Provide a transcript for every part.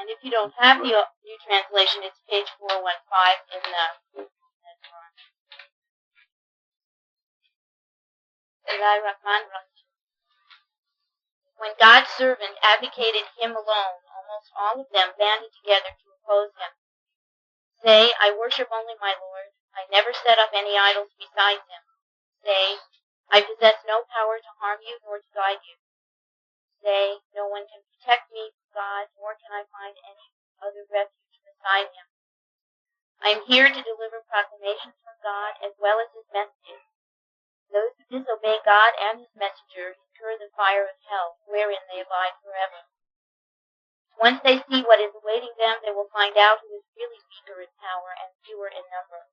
And if you don't have the New Translation, it's page 415 in the When God's servant advocated him alone, almost all of them banded together to oppose him. Say, I worship only my Lord. I never set up any idols besides him. Say, I possess no power to harm you nor to guide you. Say, no one can protect me from God, nor can I find any other refuge beside him. I am here to deliver proclamations from God as well as his messages. Those who disobey God and his messenger incur the fire of hell, wherein they abide forever. Once they see what is awaiting them, they will find out who is really weaker in power and fewer in number.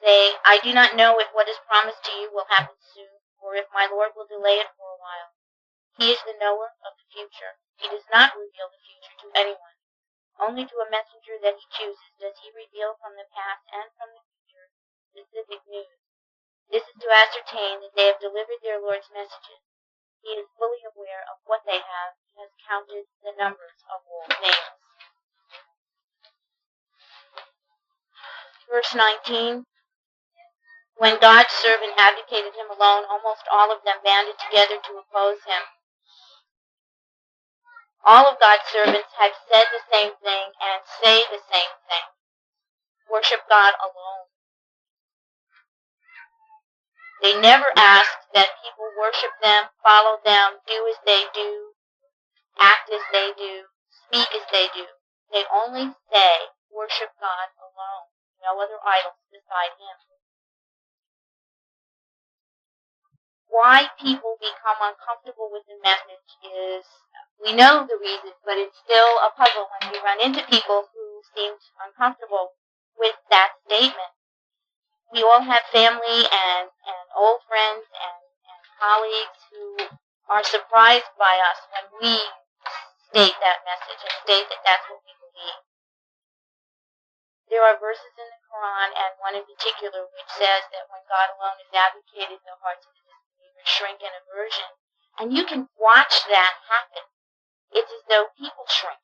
Say, I do not know if what is promised to you will happen soon, or if my Lord will delay it for a while. He is the knower of the future. He does not reveal the future to anyone. Only to a messenger that he chooses does he reveal from the past and from the future specific news. This is to ascertain that they have delivered their Lord's messages. He is fully aware of what they have. He has counted the numbers of all things. Verse 19. When God's servant advocated him alone, almost all of them banded together to oppose him. All of God's servants had said the same thing and say the same thing. Worship God alone. They never asked that people worship them, follow them, do as they do, act as they do, speak as they do. They only say, worship God alone, no other idols beside him. Why people become uncomfortable with the message is, we know the reason, but it's still a puzzle when you run into people who seem uncomfortable with that statement. We all have family and old friends and colleagues who are surprised by us when we state that message and state that that's what we believe. There are verses in the Quran, and one in particular, which says that when God alone is advocated, the hearts of the disbelievers shrink in aversion. And you can watch that happen. It's as though people shrink.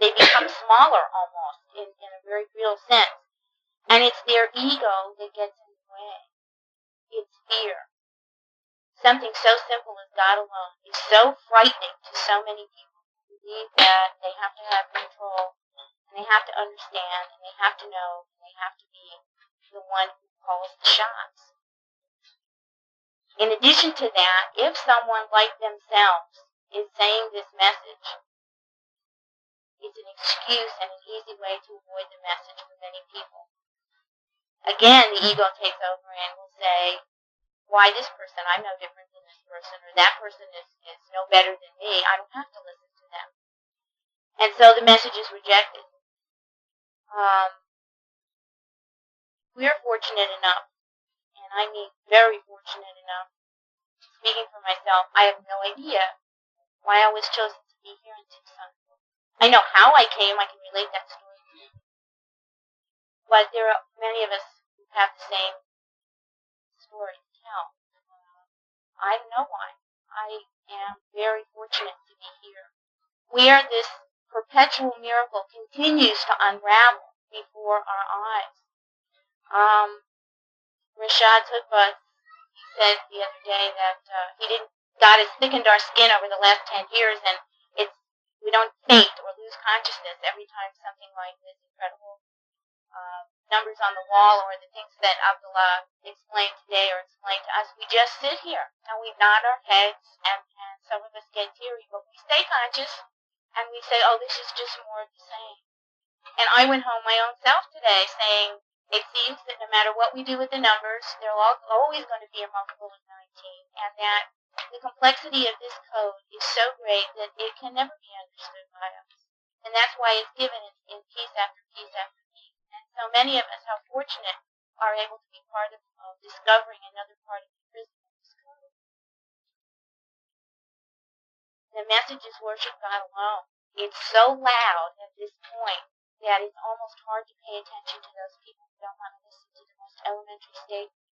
They become smaller almost in a very real sense. And it's their ego that gets in the way. It's fear. Something so simple as God alone is so frightening to so many people who believe that they have to have control, and they have to understand, and they have to know, and they have to be the one who calls the shots. In addition to that, if someone like themselves is saying this message, it's an excuse and an easy way to avoid the message for many people. Again, the ego takes over and will say, why this person? I'm no different than this person, or that person is no better than me. I don't have to listen to them. And so the message is rejected. We're fortunate enough, and I mean very fortunate enough, speaking for myself, I have no idea why I was chosen to be here in Tucson. I know how I came. I can relate that story. But there are many of us who have the same story to tell. I don't know why. I am very fortunate to be here, where this perpetual miracle continues to unravel before our eyes. Rashad Tugba said the other day that God has thickened our skin over the last 10 years, and we don't faint or lose consciousness every time something like this incredible numbers on the wall or the things that Abdullah explained today or explained to us. We just sit here and we nod our heads, and some of us get teary, but we stay conscious and we say, oh, this is just more of the same. And I went home my own self today saying, it seems that no matter what we do with the numbers, they're always going to be a multiple of 19, and that the complexity of this code is so great that it can never be understood by us. And that's why it's given in piece after piece after piece. And so many of us, how fortunate, are able to be part of discovering another part of the prison of this code. The message is worship God alone. It's so loud at this point that it's almost hard to pay attention to those people who don't want to listen to the most elementary statement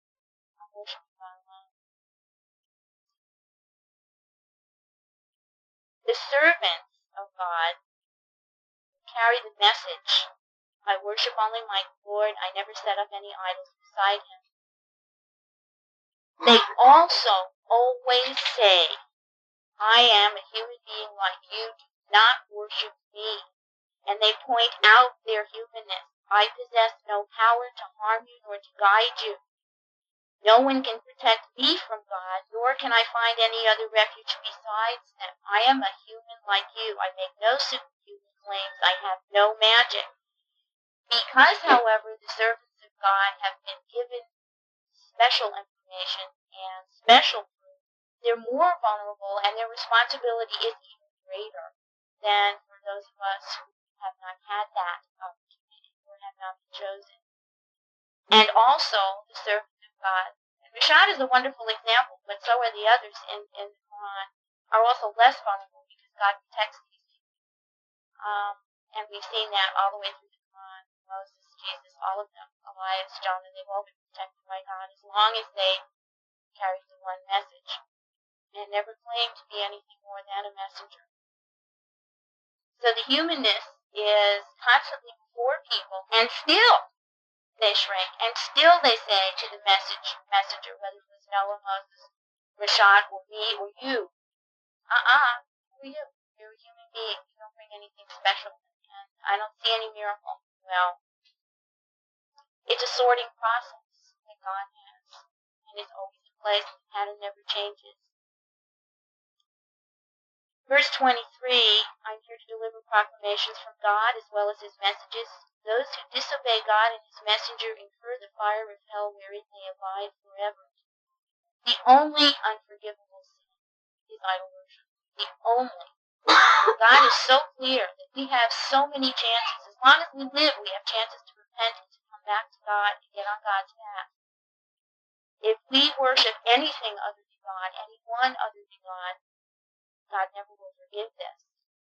of worship God alone. The servants of God carry the message, I worship only my Lord, I never set up any idols beside him. They also always say, I am a human being like you, do not worship me. And they point out their humanness. I possess no power to harm you nor to guide you. No one can protect me from God, nor can I find any other refuge besides him. I am a human like you. I make no superhuman claims. I have no magic. Because, however, the servants of God have been given special information and special proof, they're more vulnerable and their responsibility is even greater than for those of us who have not had that opportunity or have not been chosen. And also the servants of God. And Rashad is a wonderful example, but so are the others in the Quran, are also less vulnerable because God protects these people. And we've seen that all the way through the Quran. Moses, Jesus, all of them, Elias, Jonah, they've all been protected by God as long as they carried the one message and never claimed to be anything more than a messenger. So the humanness is constantly before people, and still they shrink, and still they say to the messenger, whether it was Noah, Moses, Rashad, or me, or you, who are you? You're a human being. You don't bring anything special, and I don't see any miracle. Well, it's a sorting process that God has, and it's always in place. The pattern never changes. Verse 23, I'm here to deliver proclamations from God as well as his messages. Those who disobey God and his messenger incur the fire of hell wherein they abide forever. The only unforgivable sin is idol worship. The only. God is so clear that we have so many chances. As long as we live, we have chances to repent and to come back to God and get on God's path. If we worship anything other than God, anyone other than God, God never will forgive this.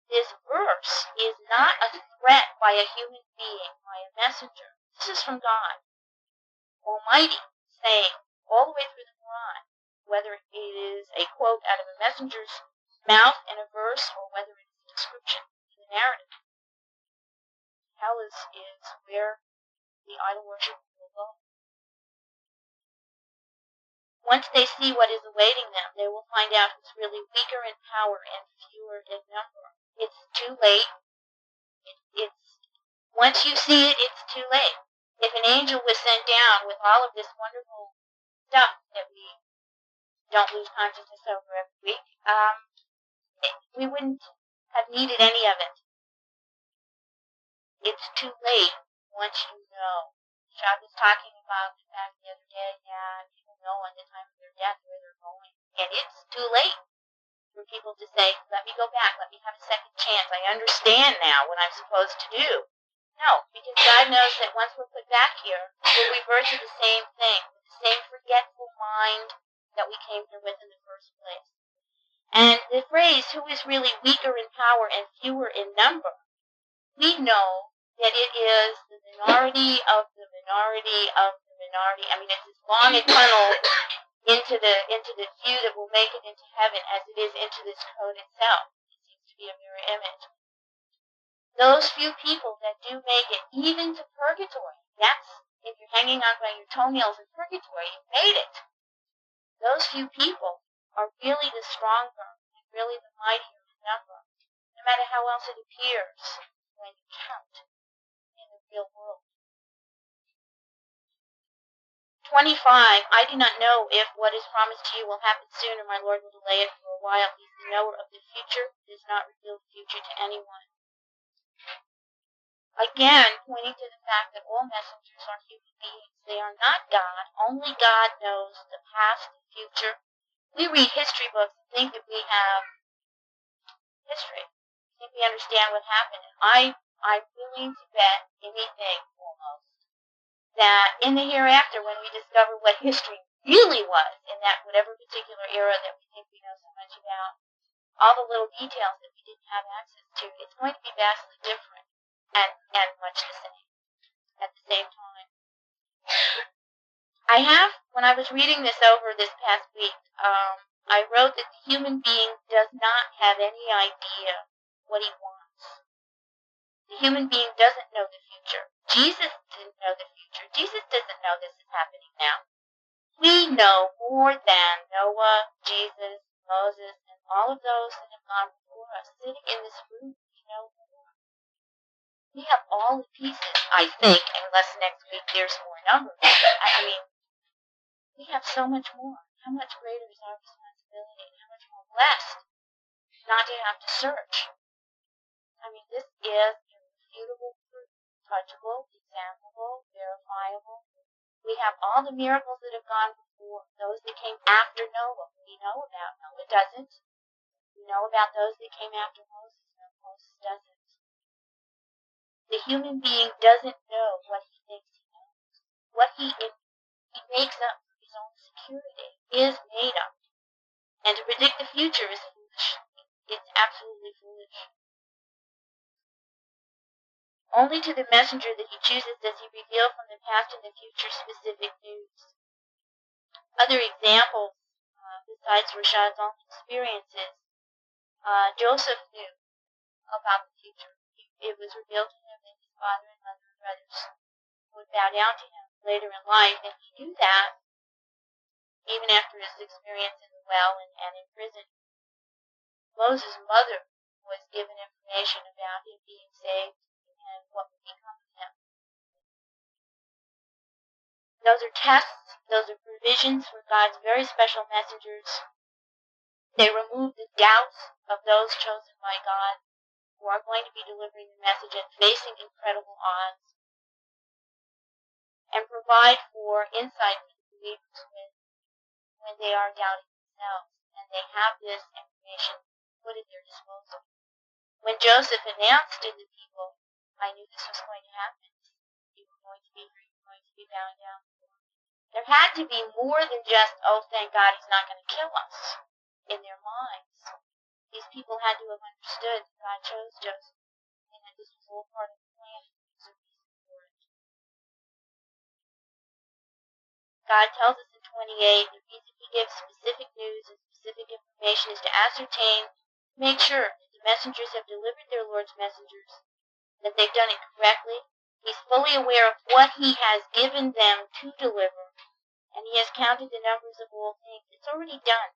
This verse is not a threat by a human being, by a messenger. This is from God Almighty, saying all the way through the Quran, whether it is a quote out of a messenger's mouth in a verse or whether it is a description in the narrative. Hell is where the idol worship will go. Once they see what is awaiting them, they will find out who's really weaker in power and fewer in number. It's too late. Once you see it, it's too late. If an angel was sent down with all of this wonderful stuff that we don't lose consciousness over every week, we wouldn't have needed any of it. It's too late once you know. Shad was talking about the fact the other day that people know at the time of their death where they're going. And it's too late for people to say, let me go back, let me have a second chance. I understand now what I'm supposed to do. No, because God knows that once we're put back here, we'll revert to the same thing, with the same forgetful mind that we came here with in the first place. And the phrase, who is really weaker in power and fewer in number, we know that it is the minority of the minority of the minority. I mean, it's as long a tunnel into the few that will make it into heaven as it is into this code itself. It seems to be a mirror image. Those few people that do make it even to purgatory, that's, if you're hanging on by your toenails in purgatory, you've made it. Those few people are really the stronger and really the mightier in number, no matter how else it appears when you count in the real world. 25, I do not know if what is promised to you will happen soon or my Lord will delay it for a while. He is the knower of the future, does not reveal the future to anyone. Again, pointing to the fact that all messengers are human beings. They are not God. Only God knows the past and future. We read history books and think that we have history. We think we understand what happened. And I'm willing to bet anything, almost, that in the hereafter, when we discover what history really was, in that whatever particular era that we think we know so much about, all the little details that we didn't have access to, it's going to be vastly different and much the same at the same time. When I was reading this over this past week, I wrote that the human being does not have any idea what he wants. The human being doesn't know the future. Jesus didn't know the future. Jesus doesn't know this is happening now. We know more than Noah, Jesus, Moses, and all of those that have gone before us. Sitting in this room, we know more. We have all the pieces, I think, unless next week there's more numbers. I mean, we have so much more. How much greater is our responsibility, and how much more blessed not to have to search. I mean, this is irrefutable proof, touchable, examinable, verifiable. We have all the miracles that have gone before, those that came after Noah. We know about Noah doesn't. We know about those that came after Moses. No, Moses doesn't. The human being doesn't know what he thinks he knows. What he makes up for his own security is made up. And to predict the future is foolish. It's absolutely foolish. Only to the messenger that he chooses does he reveal from the past and the future specific news. Other examples, besides Rashad's own experiences, Joseph knew about the future. It was revealed to him that his father and mother and brothers would bow down to him later in life, and he knew that even after his experience in the well and in prison. Moses' mother was given information about him being saved and what would become of him. Those are tests, those are provisions for God's very special messengers. They remove the doubts of those chosen by God who are going to be delivering the message and facing incredible odds, and provide for insight for the believers when they are doubting themselves, and they have this information put at their disposal. When Joseph announced to the people, I knew this was going to happen. You were going to be here, you were going to be bowing down. There had to be more than just, oh, thank God he's not going to kill us, in their minds. These people had to have understood that God chose Joseph, and that this was all part of the plan, and there was a reason for it. God tells us in 28, the reason he gives specific news and specific information is to ascertain, make sure that the messengers have delivered their Lord's messengers, that they've done it correctly. He's fully aware of what he has given them to deliver, and he has counted the numbers of all things. It's already done.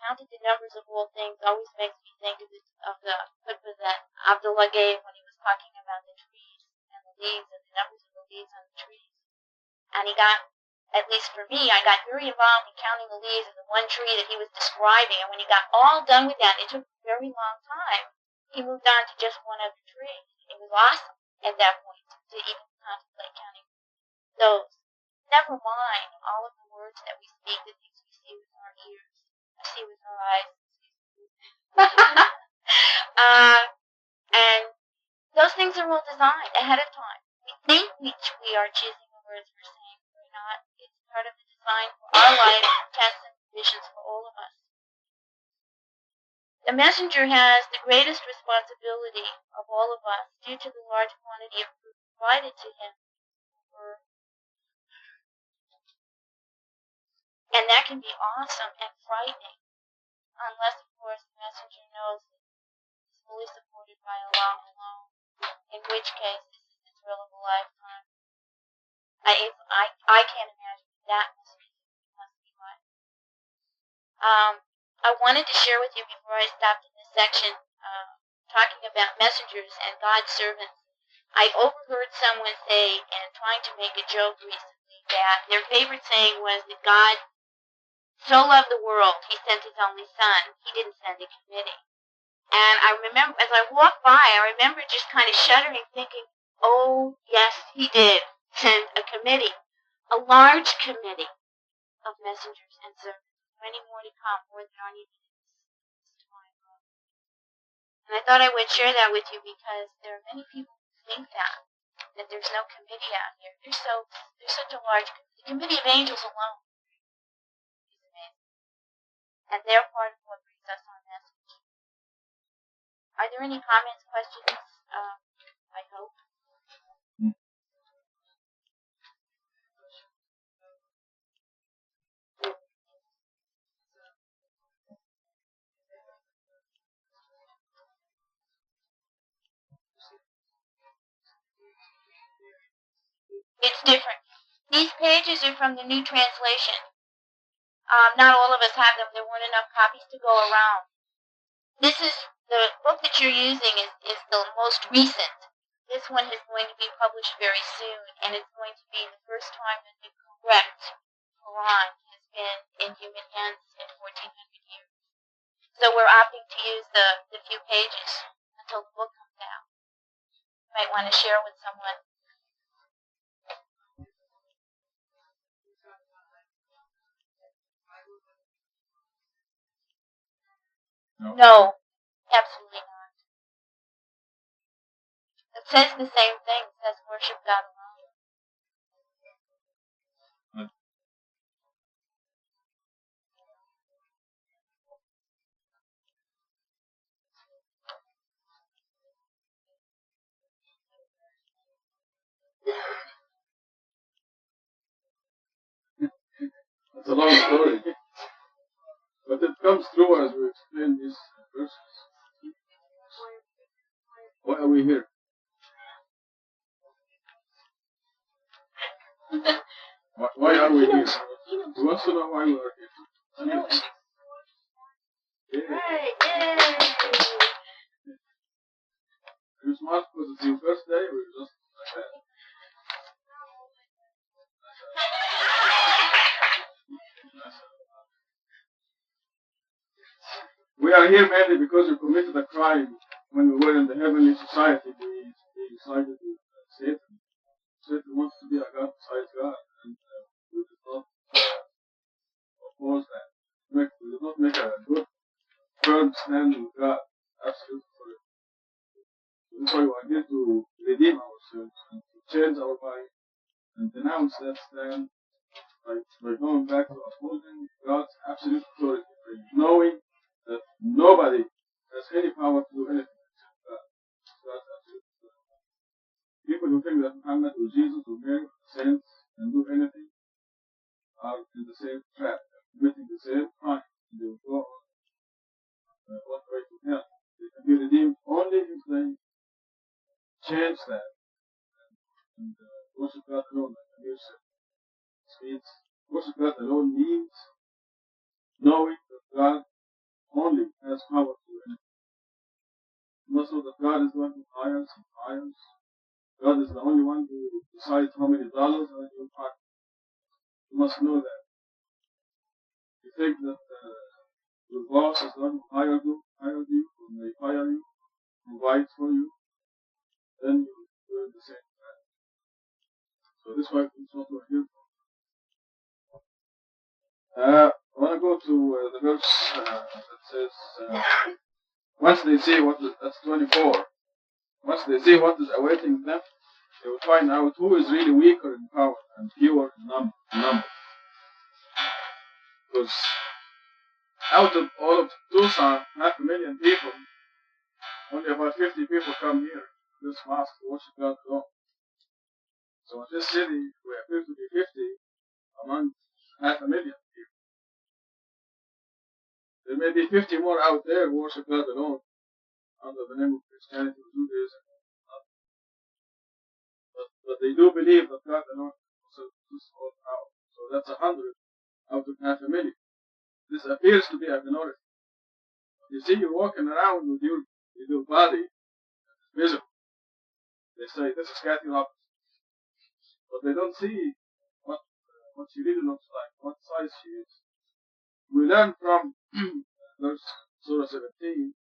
Counted the numbers of all things always makes me think of the clip that Abdullah gave when he was talking about the trees and the leaves and the numbers of the leaves on the trees. And he got, at least for me, I got very involved in counting the leaves of the one tree that he was describing. And when he got all done with that, it took a very long time. He moved on to just one other tree. It was awesome at that point to even contemplate counting those. Never mind all of the words that we speak, the things we see with our ears, see with our eyes. And those things are all designed ahead of time. We think we are choosing the words we're saying. We're not. It's part of the design for our life, tests and provisions for all of us. The messenger has the greatest responsibility of all of us due to the large quantity of food provided to him. And that can be awesome and frightening, unless, of course, the messenger knows that he's fully supported by Allah alone, in which case this is the thrill of a lifetime. I can't imagine that must be life. I wanted to share with you before I stopped in this section, talking about messengers and God's servants. I overheard someone say, and trying to make a joke recently, that their favorite saying was that God so loved the world, he sent his only son. He didn't send a committee. And I remember, as I walked by, I remember just kind of shuddering, thinking, oh, yes, he did send a committee. A large committee of messengers and servants. Many more to come, more than are needed in this time. And I thought I would share that with you because there are many people who think that there's no committee out here. There's such a large committee. The committee of angels alone is amazing. And they're part of what brings us our message. Are there any comments, questions? I hope. It's different. These pages are from the New Translation. Not all of us have them. There weren't enough copies to go around. This is the book that you're using is the most recent. This one is going to be published very soon, and it's going to be the first time that the correct Quran has been in human hands in 1400 years. So we're opting to use the few pages until the book comes out. You might want to share with someone. No, absolutely not. It says the same thing. It says worship God alone. It's a long story, but it comes through as we explain these verses. Why are we here? Why are we here? He wants to know why we are here. Right, yay! Are you smart because it's your first day, or just like that? We are here mainly because we committed a crime when we were in the heavenly society. We decided with Satan. Satan wants to be a God besides God, and we did not oppose that. We did not make a good, firm stand with God. Absolutely correct. That's why we are here to redeem ourselves and to change our mind and denounce that stand by going back to upholding God's absolute authority, knowing that nobody has any power to do anything except God. God's absolute authority. People who think that Muhammad or Jesus or Mary or the saints can do anything are in the same trap, committing the same crime, and they will go on one way to hell. They can be redeemed only if they change that and worship God alone, like Amir said. Means worship God alone means knowing that God only has power to do anything. You must know that God is the one who hires and hires. God is the only one who decides how many dollars are in your pocket. You must know that. You think that your boss is the one who hired you, or may hire you, provides for you, then you're in the same trap. So this is why it's not what we're here for. I want to go to the verse that says, once they see that's 24, once they see what is awaiting them, they will find out who is really weaker in power and fewer in number. Because out of all of Tucson, 500,000 people, only about 50 people come here, this mosque, to worship God alone. So in this city, we appear to be 50 among 500,000 people. There may be 50 more out there who worship God alone under the name of Christianity or Judaism. But they do believe that God alone possesses all power. So that's 100 out of 500,000. This appears to be a minority. You see, you're walking around with your body visible. They say this is Kathryn, but they don't see what she really looks like, what size she is. We learn from verse Sura 17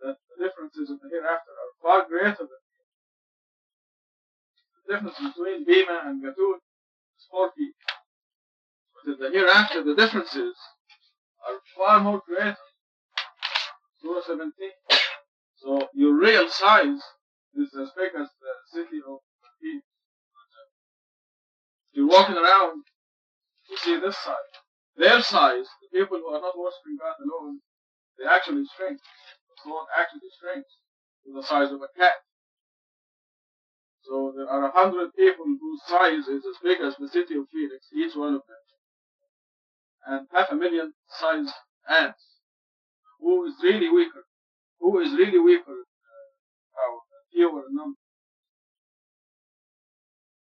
that the differences in the hereafter are far greater than here. The difference between Bima and Gatun is 4 feet. But in the hereafter, the differences are far more greater. Surah 17. So your real size is as big as the city of Medina. If you're walking around, you see this size. Their size, the people who are not worshipping God alone, they actually shrink. The sword actually shrinks to the size of a cat. So there are 100 people whose size is as big as the city of Phoenix, each one of them. And 500,000 sized ants. Who is really weaker? Who is really weaker? Fewer in number.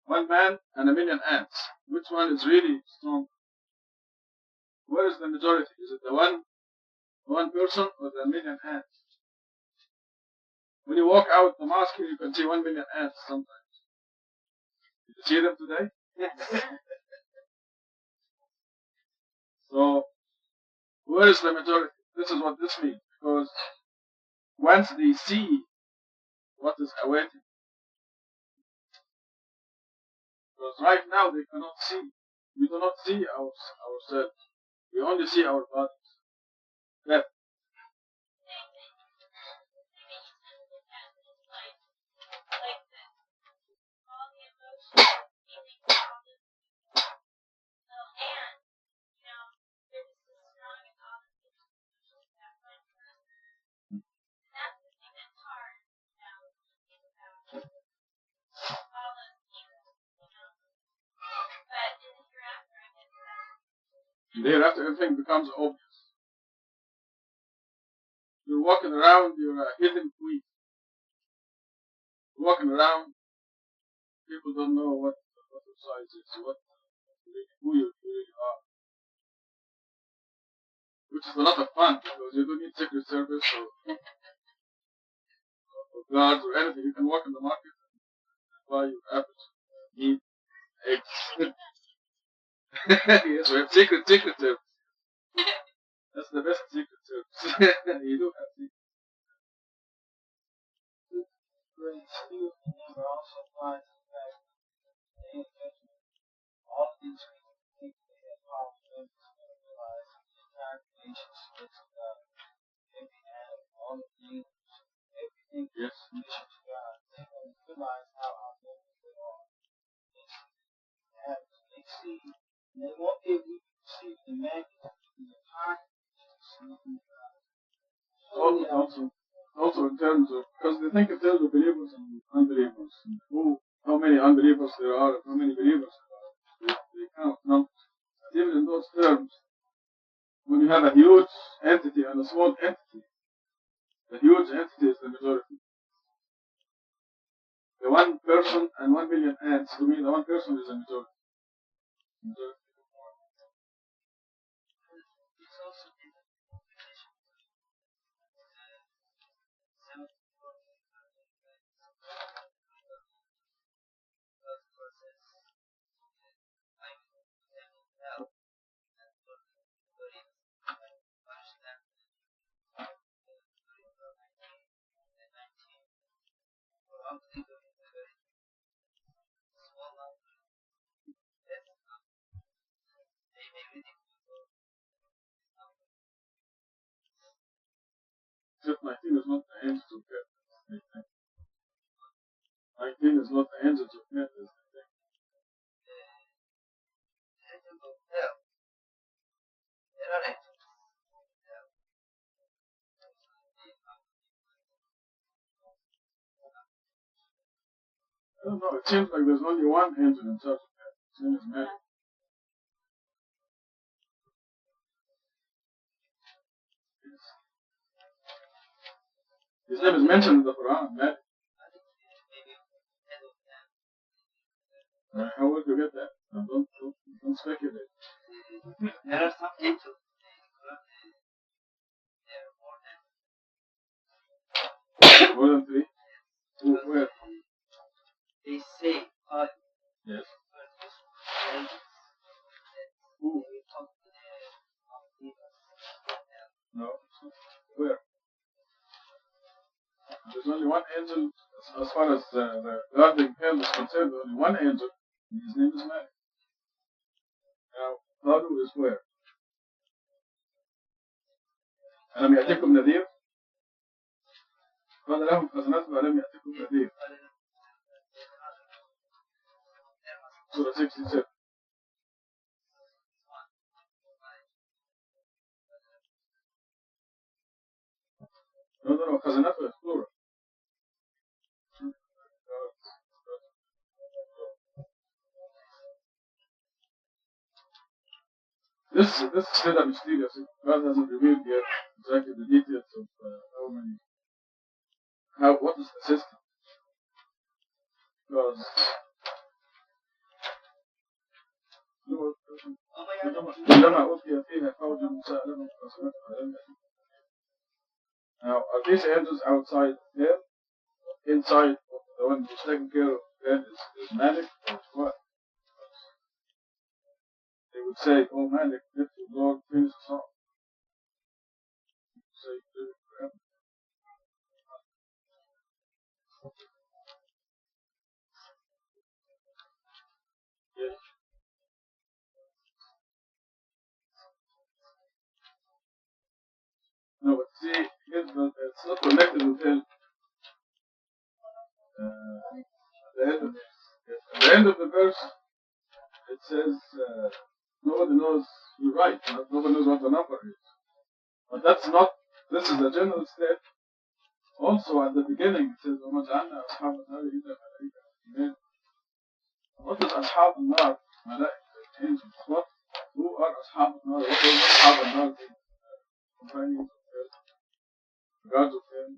one man and a million ants. Which one is really strong? Where is the majority? Is it the one person or the million ants? When you walk out the mosque here, you can see 1 million ants sometimes. Did you see them today? So, where is the majority? This is what this means. Because once they see what is awaiting, because right now they cannot see. We do not see ourselves. We only see our bodies. Death. Thereafter, everything becomes obvious. You're walking around, you're a hidden queen. You're walking around, people don't know what your size is, who you really are. Which is a lot of fun because you don't need Secret Service or guards or anything. You can walk in the market and buy your apples, meat, eggs. Yes, we have Secret Service. That's the best Secret Service. You do have Secret. Great spirit remember also applies to the fact that day of judgment, all of these people they have powerful members going to realize the entire creation submits to God. Every atom, all of the universe, everything is submission to God. They're going to realize how outnumbered they are. They see, and they won't be able to perceive the magnitude of the entire creation submitting to God. Also in terms of, because they think in terms of believers and unbelievers, and how many unbelievers there are, and how many believers there are. They count numbers. But even in those terms, when you have a huge entity and a small entity, the huge entity is the majority. The one person and 1 million ants, to me the one person is the majority. Except 19 is not the angels of death. 19 is not the angels of death. Angels of hell. They're not angels. I don't know, it seems like there's only one angel in charge of that. His name is Malik. His name is mentioned in the Quran, Malik. How would you get that? No, don't speculate. There are some angels. There are More than 3? Where? They say, Yes. Who? No. Where? There's only one angel, as far as the guarding hell is concerned, only one angel, and his name is Malik. Now, Taru is where? ألم يأتكم نذير؟ قال لهم خزنتها ألم يأتكم نذير. Sura 67. No, خزنتها is plural. This is still a mysterious. God hasn't revealed yet exactly the details of what is the system. Because عندما ألقي فيها فوج سألهم خصمتها لم يأتوا. Now, are these angels outside of hell? Inside of the one who's taking care of them is Malik or what? They would say, oh Malik, let your Lord finish us off. Say, forever. Yes. No, but see, it's not connected with hell. At the end of the verse, it says, nobody knows you're right, nobody knows what the number is. But that's not, this is a general state. Also at the beginning it says, وَمَا جَعَلْنَا أَصْحَابَ النَّارِ إِلَّا مَلَائِكَةً. What is أصحاب النار? Malaika, angels. Who are أصحاب النار? What is أصحاب النار? Companions of hell, gods of hell,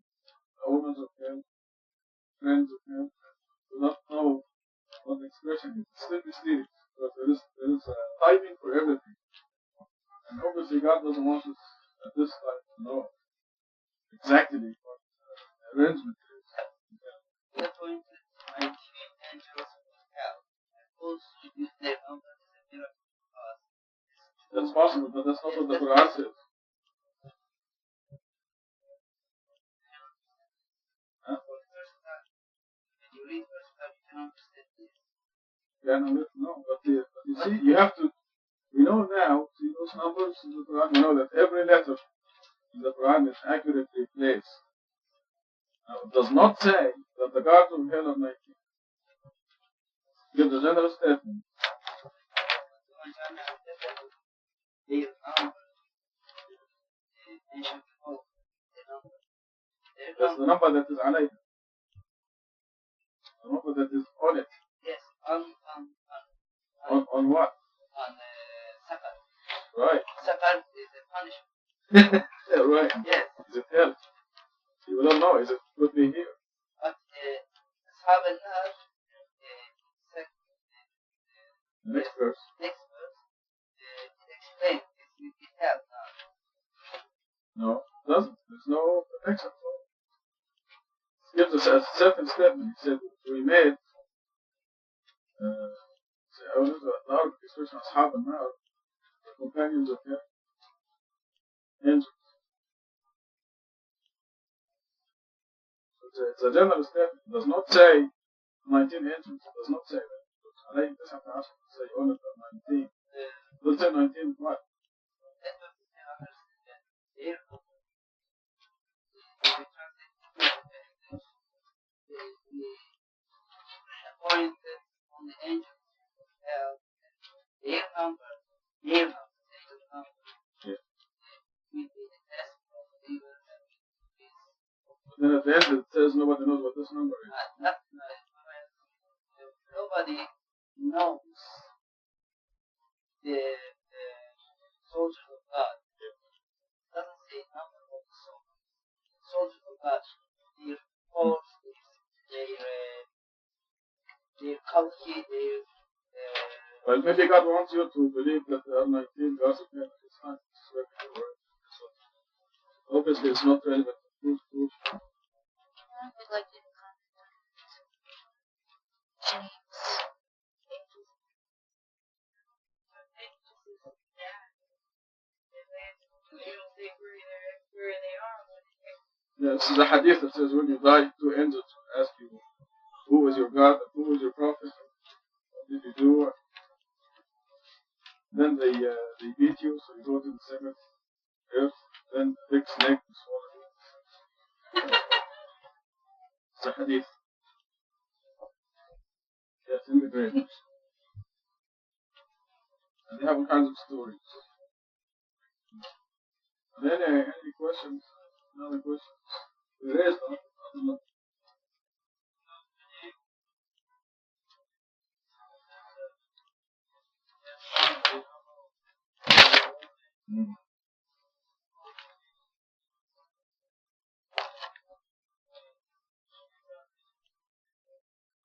owners of hell, friends of hell. We don't know what the expression is. It's still mysterious. But there is a timing for everything. And obviously God doesn't want us at this time to know exactly what the arrangement is. We're going to 19 angels of hell. Suppose you use their number as a miracle for us. That's possible, but that's not what the Quran says. Huh? When you read verse 5, you can understand this. Yeah, no, but you see, you have to, we know now, see those numbers in the Quran, we know that every letter in the Quran is accurately placed. Now, it does not say that the guards of hell are 19. Give the general statement. That's the number that is alayha. The number that is on it. Yes, on what? On Safar. Right. Safar is a punishment. Yeah, right. Yes. Is it hell? You don't know. Is it could be here? But Ashab al-Nar, next verse. It explains it will be hell now. No, it doesn't. There's no protection for it. It gives us a certain statement. He said, we made أصحاب النار, the companions of hell, angels. So it's a general statement. It does not say 19 angels. It does not say that. عليه تسعة عشر. Say only 19. It doesn't say 19 what? Appointed on the angels of hell, their number, yeah. Will be the test of believers and then at the end it says nobody knows what this number is. Nobody knows the soldiers of God. It doesn't say number of the soldiers. Soldiers of God, their force, their quality, their well, maybe God wants you to believe that there are 19 gods of heaven. It's fine. It's very good. Obviously, it's not relevant. I'd like to Jinns. Yeah, this is a hadith that says when you die, two angels will ask you, who is your God and who is your prophet? What did you do? Then they beat you, so you go to the seventh earth. Then a big snake will swallow you. It's a hadith. Yes, in the grave. And they have all kinds of stories. And then any questions? Another question? There is none. I don't know.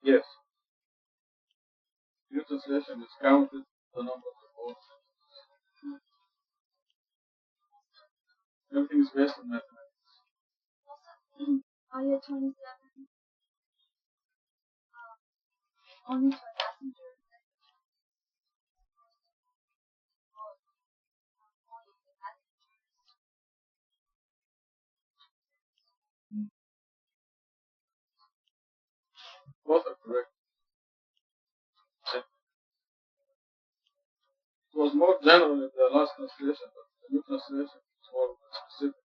Yes. Your translation is counted the number of the board. Everything is based on mathematics. Ayah 27, only to a messenger that Both are correct. It was more general in the last translation, but the new translation is more specific.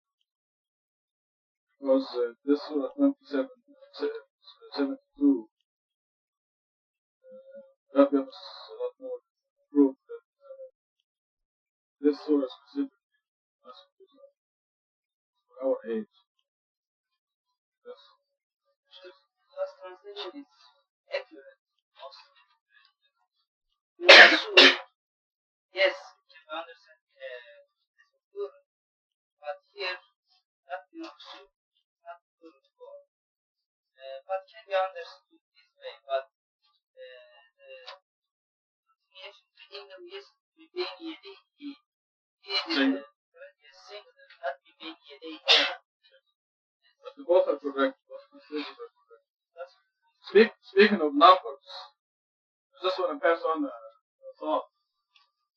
Because this Surah 72, that gives us a lot more proof that this Surah specifically must be for our age. Yes. Last translation is accurate. Mostly. Yes, you can understand this Qur'an, but here not Yusuf, not Qur'an. But can be understood this way. But the continuation in the yes, between yedayhi is singular, not between yedayhi. But both are correct. Both translations are correct. Speaking of numbers, I just want to pass on a thought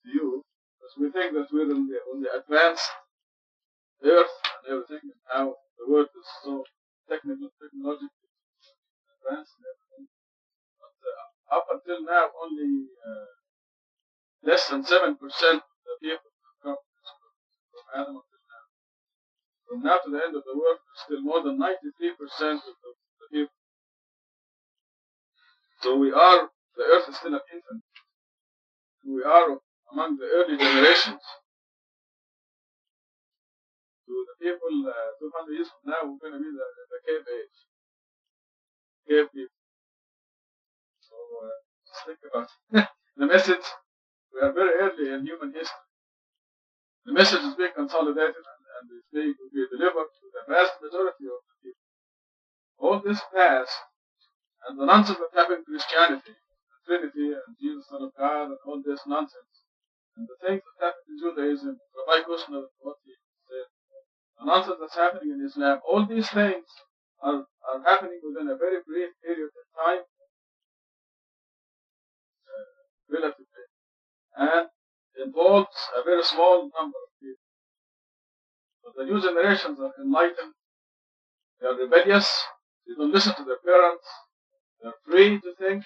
to you, because we think that we're on the advanced earth and everything, and how the world is so technologically advanced and everything. But up until now, only less than 7% of the people have come from Adam until now. From now to the end of the world, there's still more than 93% of the people. So the earth is still an infant. We are among the early generations. So the people 200 years from now, we're going to be the cave age. Cave people. So just think about the message. We are very early in human history. The message is being consolidated and is being delivered to the vast majority of the people. All this past and the nonsense that happened in Christianity, the Trinity and Jesus, Son of God, and all this nonsense, and the things that happened in Judaism, Rabbi Kushner, what he said, the nonsense that's happening in Islam, all these things are happening within a very brief period of time, relatively, and involves a very small number of people. But the new generations are enlightened, they are rebellious, they don't listen to their parents, they are free to think,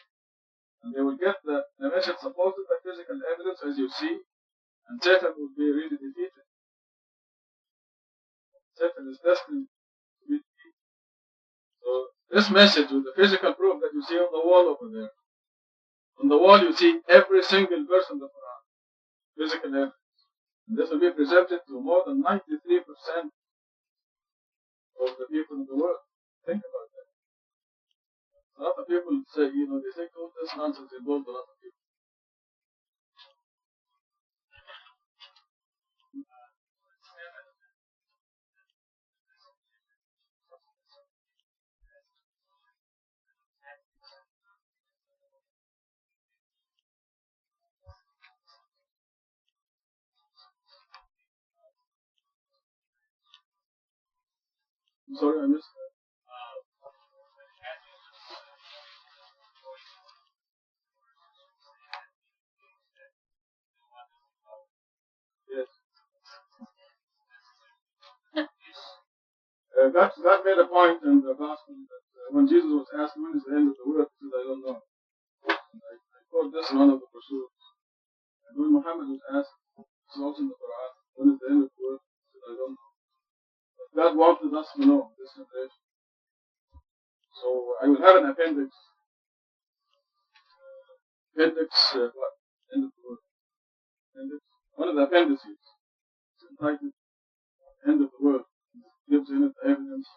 and they will get the message supported by physical evidence, as you see, and Satan will be really defeated. Satan is destined to be defeated. So this message with the physical proof that you see on the wall over there, on the wall you see every single verse in the Quran, physical evidence. And this will be presented to more than 93% of the people in the world. Think about that. A lot of people say, they think all this nonsense involves a lot of people. I'm sorry, I missed that. Yes. God made a point in the gospel that when Jesus was asked when is the end of the world, he said, I don't know. And I quote this in one of the pursuits. And when Muhammad was asked, it's also in the Quran, when is the end of the world, he said, I don't know. But God wanted us to know this information. So I will have an appendix. What? End of the world. Appendix. One of the appendices. It's entitled End of the World. It gives in it the evidence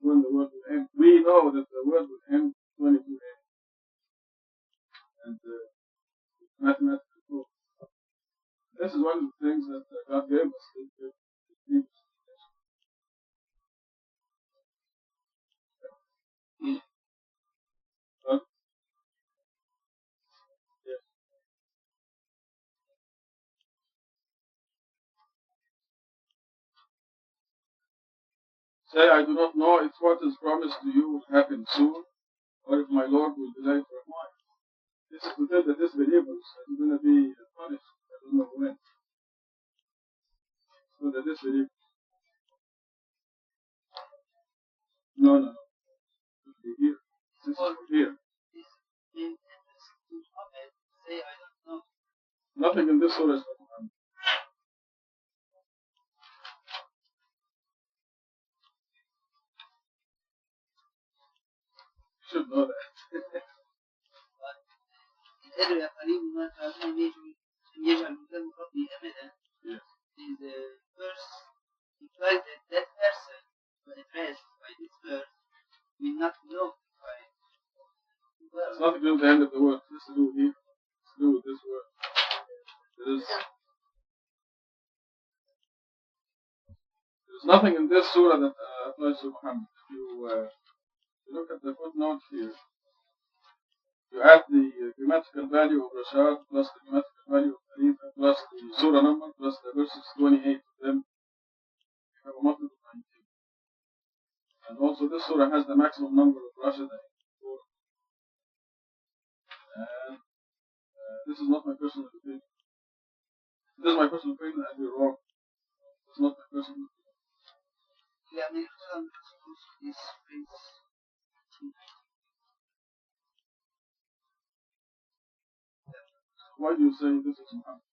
when the world will end. We know that the world will end 22 days. And mathematical proof. This is one of the things that God gave us. But, yes. Say, I do not know if what is promised to you will happen soon, or if my Lord will delay for a while. This is to tell the disbelievers that you're going to be punished. I don't know when. So the disbelievers. No, no, no. It will be here. This is for here. Say, I don't know. Nothing in this surah is for Muhammad. You should know that. قالوا يا قريب ما تعلمون يجعل قدام ربي أبدا. Yes. In the verse implies that that person addressed by this verse will not know by It's nothing to do with the end of the world. It's to do with here. It's to do with this word. There's nothing in this surah that applies to Muhammad. If you look at the footnote here, you add the grammatical value of Rashad plus the grammatical value of Khalifa plus the surah number plus the verses 28 of them, you have a multiple of 19. And also this surah has the maximum number of Rashad in surah. And this is not my personal opinion. This is my personal opinion, I'd be wrong. It's not my personal opinion. Yeah, I mean, this phrase. Why do you say this is Muhammad?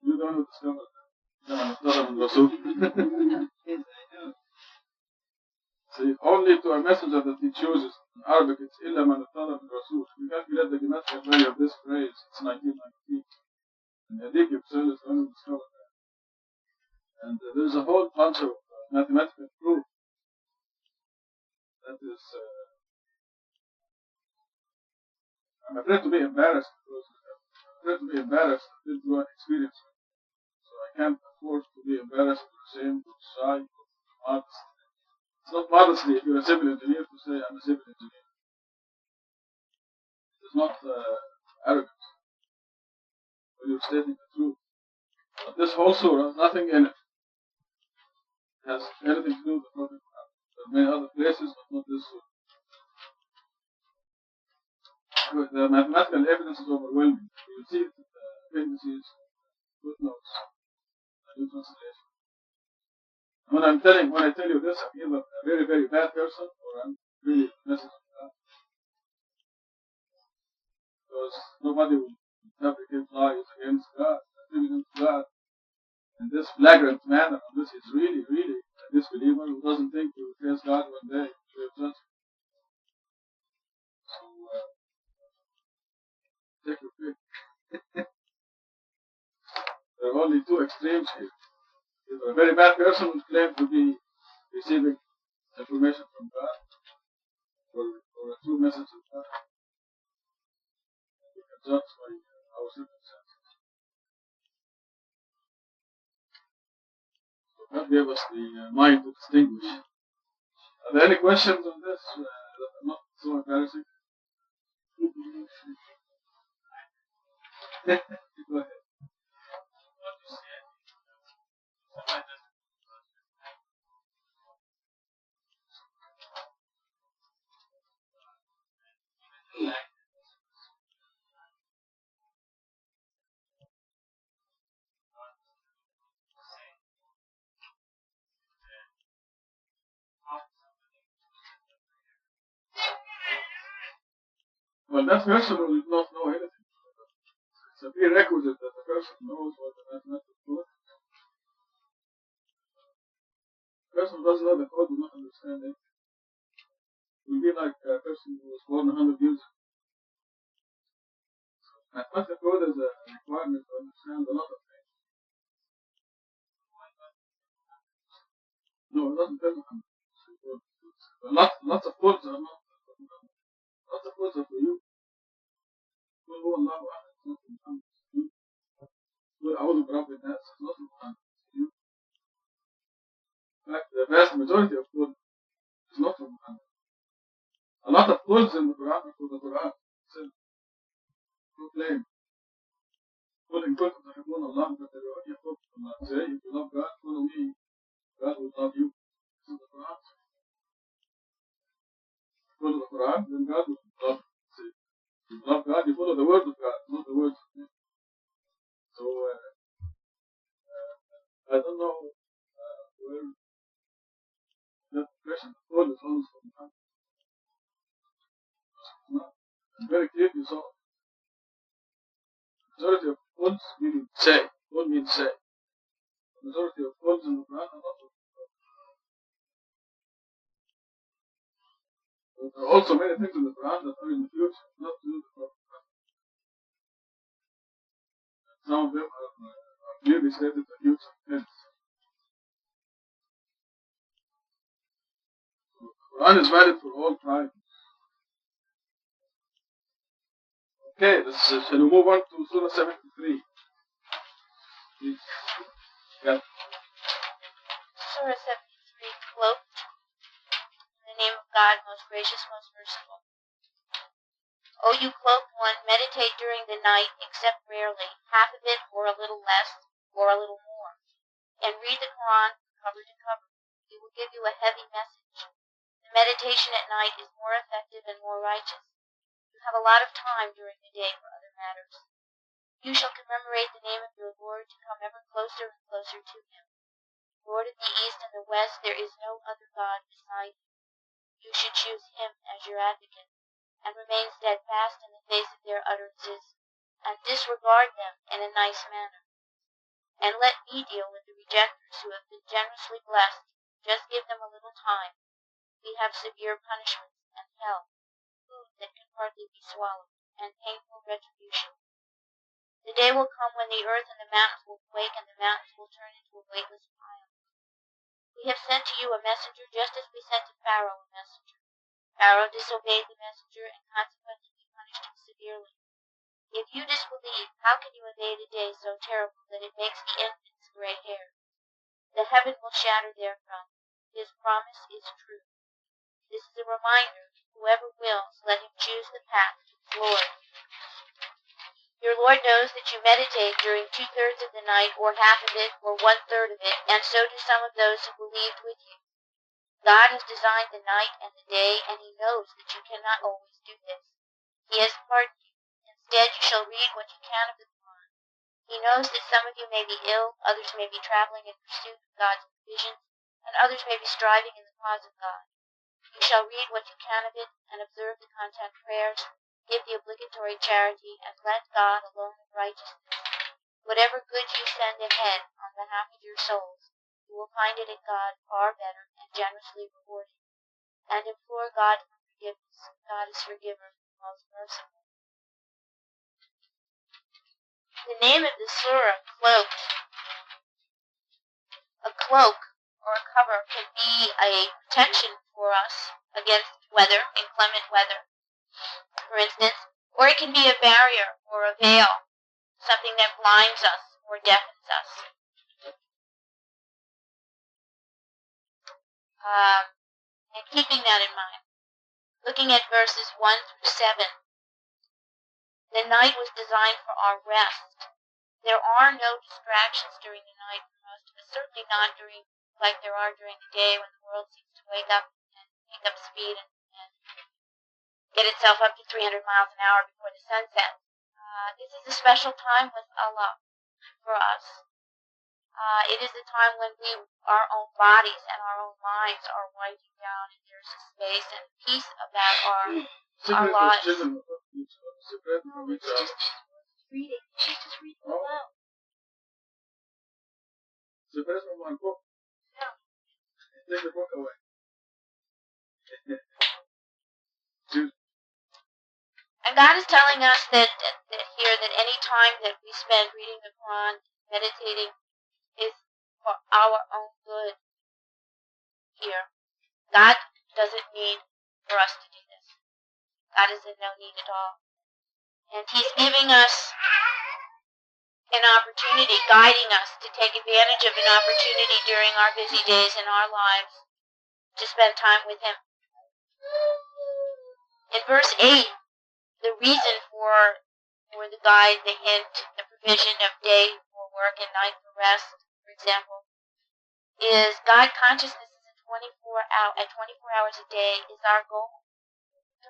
You don't know discover that. See, only to a messenger that he chooses. In Arabic, it's إِلَّا مَنْ اطَّلَبَ الرَّسُولِ. You calculate the grammatical value of this phrase, it's 1993. And Yadik Yibsel is going to discover that. And there's a whole bunch of mathematical proof that is, I'm afraid to be embarrassed because I'm afraid to be embarrassed. I didn't do an experience. So I can't afford to be embarrassed or ashamed or shy or modest. It's not modesty if you're a civil engineer to say I'm a civil engineer. It's not arrogance when you're stating the truth. But this whole surah, nothing in it has anything to do with the Prophet Muhammad. There are many other places, but not this surah. The mathematical evidence is overwhelming. You see it in the appendices, footnotes, and new translation. When I tell you this, I'm either a very, very bad person or I'm really a message of God. Because nobody will fabricate lies against God, attributing to God in this flagrant manner. This is really, really a disbeliever who doesn't think he will face God one day. So, take your pick. There are only two extremes here. Either a very bad person who claims to be receiving information from God, or a true message of God. We can judge by our circumstances. So God gave us the mind to distinguish. Are there any questions on this that are not so embarrassing? Go ahead. Well, that person will not know anything. It's a prerequisite that the person knows what the mathematical code is. The person who doesn't know the code will not understand it. It will be like a person who was born 100 years ago. Mathematical code is a requirement to understand a lot of things. No, it doesn't tell Muhammad. Lots of codes are not for Muhammad. Lots of codes are for you. قل هو الله أحد. It's not for Muhammad. It's for you. قل أعوذ برب الناس. It's not for Muhammad. It's for you. In fact, the vast majority of code is not for Muhammad. A lot of codes in the Quran are for the Quran itself. Proclaim. قل إن كنتم تحبون الله فاتبعوني يحببكم الله. Say, if you love God, follow me. God will love you. Quran, then God will love you. See, if you love God, you follow the word of God, not the words of men. So, I don't know where that question of God is always from time. No. And very clearly so. Majority of words meaning say. Word means say. The majority of words in the Quran are not of God. But there are also many things in the Quran that are in the future, not to do with the Quran. Some of them are clearly stated in future tense. So the Quran is valid for all times. Okay, shall we move on to Surah 73? Please. Yeah. Surah 73, cloaked. In the name of God, most gracious, most merciful. O you cloaked one, meditate during the night, except rarely, half of it, or a little less, or a little more, and read the Quran from cover to cover. It will give you a heavy message. The meditation at night is more effective and more righteous. You have a lot of time during the day for other matters. You shall commemorate the name of your Lord to come ever closer and closer to him. Lord of the East and the West, there is no other God beside you. You should choose him as your advocate, and remain steadfast in the face of their utterances, and disregard them in a nice manner. And let me deal with the rejectors who have been generously blessed. Just give them a little time. We have severe punishments and hell, food that can hardly be swallowed, and painful retribution. The day will come when the earth and the mountains will quake, and the mountains will turn into a weightless pile. We have sent to you a messenger just as we sent to Pharaoh a messenger. Pharaoh disobeyed the messenger, and consequently we punished him severely. If you disbelieve, how can you evade a day so terrible that it makes the infants gray hair? The heaven will shatter therefrom. His promise is true. This is a reminder. Whoever wills, let him choose the path to his Lord. Your Lord knows that you meditate during 2/3 of the night, or half of it, or 1/3 of it, and so do some of those who believed with you. God has designed the night and the day, and he knows that you cannot always do this. He has pardoned you. Instead, you shall read what you can of the Quran. He knows that some of you may be ill, others may be traveling in pursuit of God's provisions, and others may be striving in the cause of God. You shall read what you can of it, and observe the contact prayers, give the obligatory charity, and let God alone in righteousness. Whatever good you send ahead on behalf of your souls, you will find it in God far better and generously rewarded. And implore God for forgiveness. God is forgiver, most merciful. The name of the surah, cloaked. A cloak or a cover can be a protection for us against weather, inclement weather, for instance, or it can be a barrier or a veil, something that blinds us or deafens us. And keeping that in mind, looking at verses 1 through 7, the night was designed for our rest. There are no distractions during the night for most of us, certainly not like there are during the day when the world seems to wake up and pick up speed and get itself up to 300 miles an hour before the sun sets. This is a special time with Allah for us. It is a time when our own bodies and our own minds are winding down, and there's a space and peace about our lives. Separate from each other. Reading. She's just reading aloud. Separate from my book. No. Take the book away. And God is telling us that here that any time that we spend reading the Quran, meditating, is for our own good here. God doesn't need for us to do this. God is in no need at all. And he's giving us an opportunity, guiding us to take advantage of an opportunity during our busy days in our lives to spend time with him. In verse 8, the reason for the guide, the hint, the provision of day for work and night for rest, for example, is God consciousness is at 24 hours a day is our goal.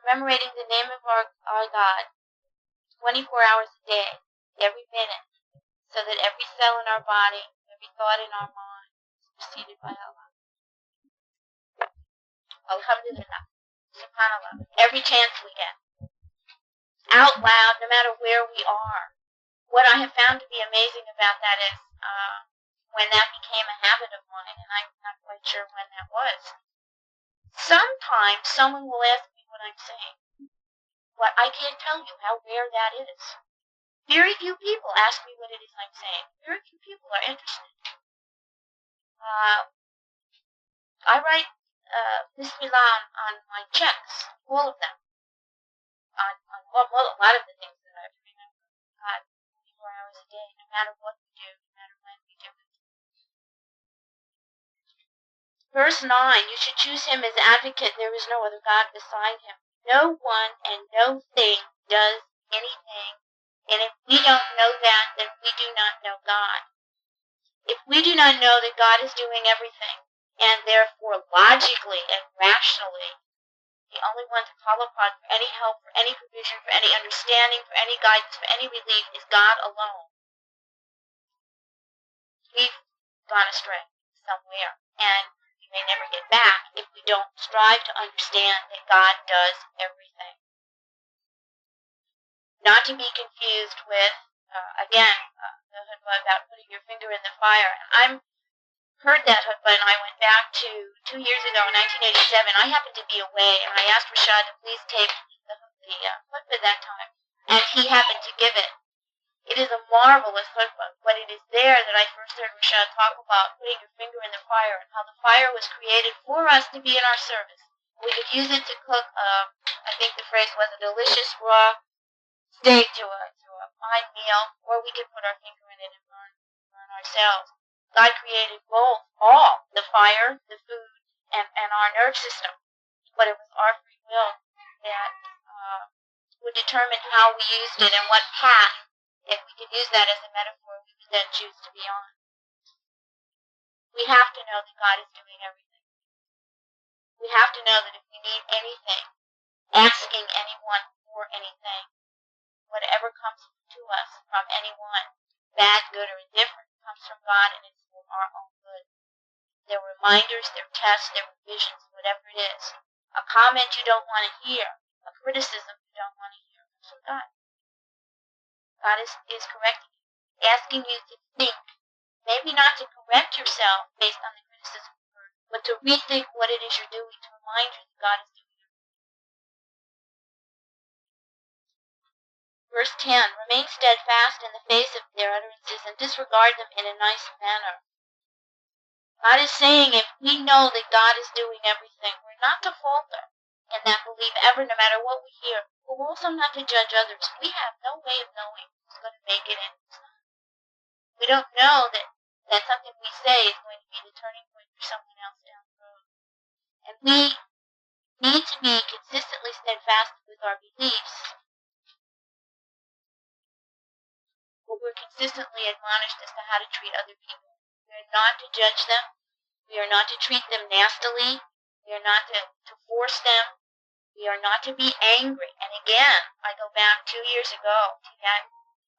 commemorating the name of our God 24 hours a day, every minute, so that every cell in our body, every thought in our mind is preceded by Allah. Alhamdulillah. SubhanAllah. Every chance we get. Out loud, no matter where we are. What I have found to be amazing about that is when that became a habit of mine, and I'm not quite sure when that was. Sometimes someone will ask me what I'm saying. But I can't tell you how rare that is. Very few people ask me what it is I'm saying. Very few people are interested. I write Bismillah on my checks, all of them. On a lot of the things that I remember. God, 24 hours a day, no matter what we do, no matter when we do it. Verse 9, you should choose him as advocate. There is no other God beside him. No one and no thing does anything. And if we don't know that, then we do not know God. If we do not know that God is doing everything, and therefore logically and rationally, the only one to call upon for any help, for any provision, for any understanding, for any guidance, for any relief is God alone, we've gone astray somewhere. And we may never get back if we don't strive to understand that God does everything. Not to be confused with, again, the khutbah about putting your finger in the fire. And heard that khutbah, and I went back to 2 years ago in 1987. I happened to be away, and I asked Rashad to please take the khutbah that time, and he happened to give it. It is a marvelous khutbah, but it is there that I first heard Rashad talk about putting your finger in the fire, and how the fire was created for us to be in our service. We could use it to cook, I think the phrase was a delicious raw steak to a fine meal, or we could put our finger in it and burn ourselves. God created both, all, the fire, the food, and our nerve system. But it was our free will that would determine how we used it and what path, if we could use that as a metaphor, we would then choose to be on. We have to know that God is doing everything. We have to know that if we need anything, asking anyone for anything, whatever comes to us from anyone, bad, good, or indifferent, comes from God, and it's for our own good. They're reminders, they're tests, they're revisions, whatever it is. A comment you don't want to hear, a criticism you don't want to hear, comes from God. God is correcting you, asking you to think, maybe not to correct yourself based on the criticism you heard, but to rethink what it is you're doing, to remind you that God is doing it. Verse 10, remain steadfast in the face of their utterances and disregard them in a nice manner. God is saying if we know that God is doing everything, we're not to falter in that belief ever, no matter what we hear. But we're also not to judge others. We have no way of knowing who's going to make it and who's not. We don't know that something we say is going to be the turning point for someone else down the road. And we need to be consistently steadfast with our beliefs. But we're consistently admonished as to how to treat other people. We are not to judge them. We are not to treat them nastily. We are not to force them. We are not to be angry. And again, I go back 2 years ago to that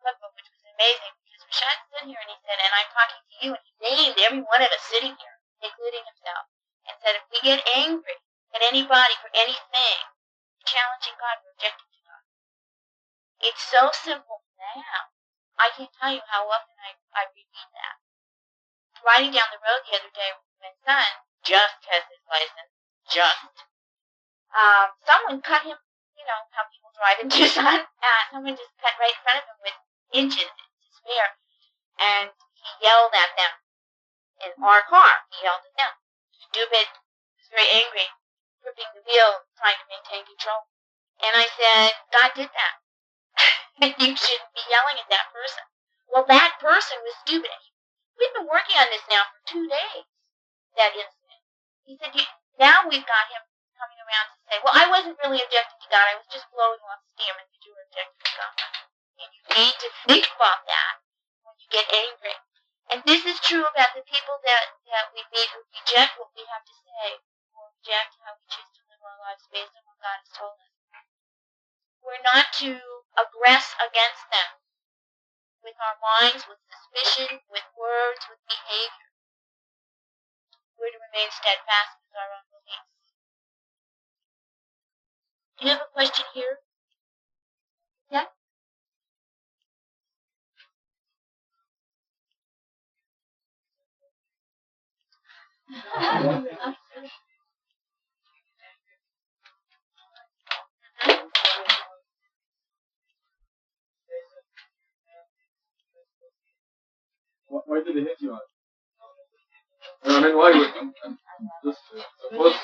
cookbook, which was amazing, because Rashad stood here and he said, and I'm talking to you, and he named every one of us sitting here, including himself, and said, if we get angry at anybody for anything, challenging God, we're objecting to God. It's so simple now. I can't tell you how often I repeat that. Riding down the road the other day with my son, just has his license, someone cut him, you know, how people drive in Tucson, someone just cut right in front of him with inches to spare, and he yelled at them in our car. He yelled at them. Stupid, he was very angry, gripping the wheel, trying to maintain control. And I said, God did that. You shouldn't be yelling at that person. Well, that person was stupid. We've been working on this now for 2 days, that incident. He said, now we've got him coming around to say, well, I wasn't really objecting to God. I was just blowing off steam, and you were objecting to God. And you need to think about that when you get angry. And this is true about the people that we meet who reject what we have to say, or reject how we choose to live our lives based on what God has told us. We're not to aggress against them with our minds, with suspicion, with words, with behavior. We're to remain steadfast with our own beliefs. Do you have a question here? Yeah? Why did he hit you? I mean, why would just suppose?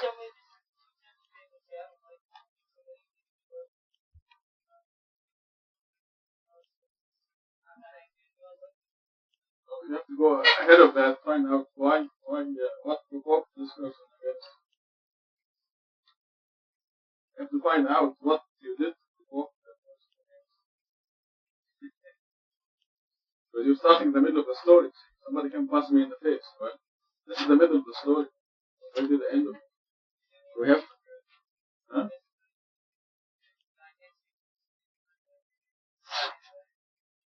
You have to go ahead of that, find out what provoked this person against. You have to find out what you did to provoke that person against. Because you're starting in the middle of the story. Somebody can punch me in the face, right? This is the middle of the story. Right to the end of it. We have to. Huh?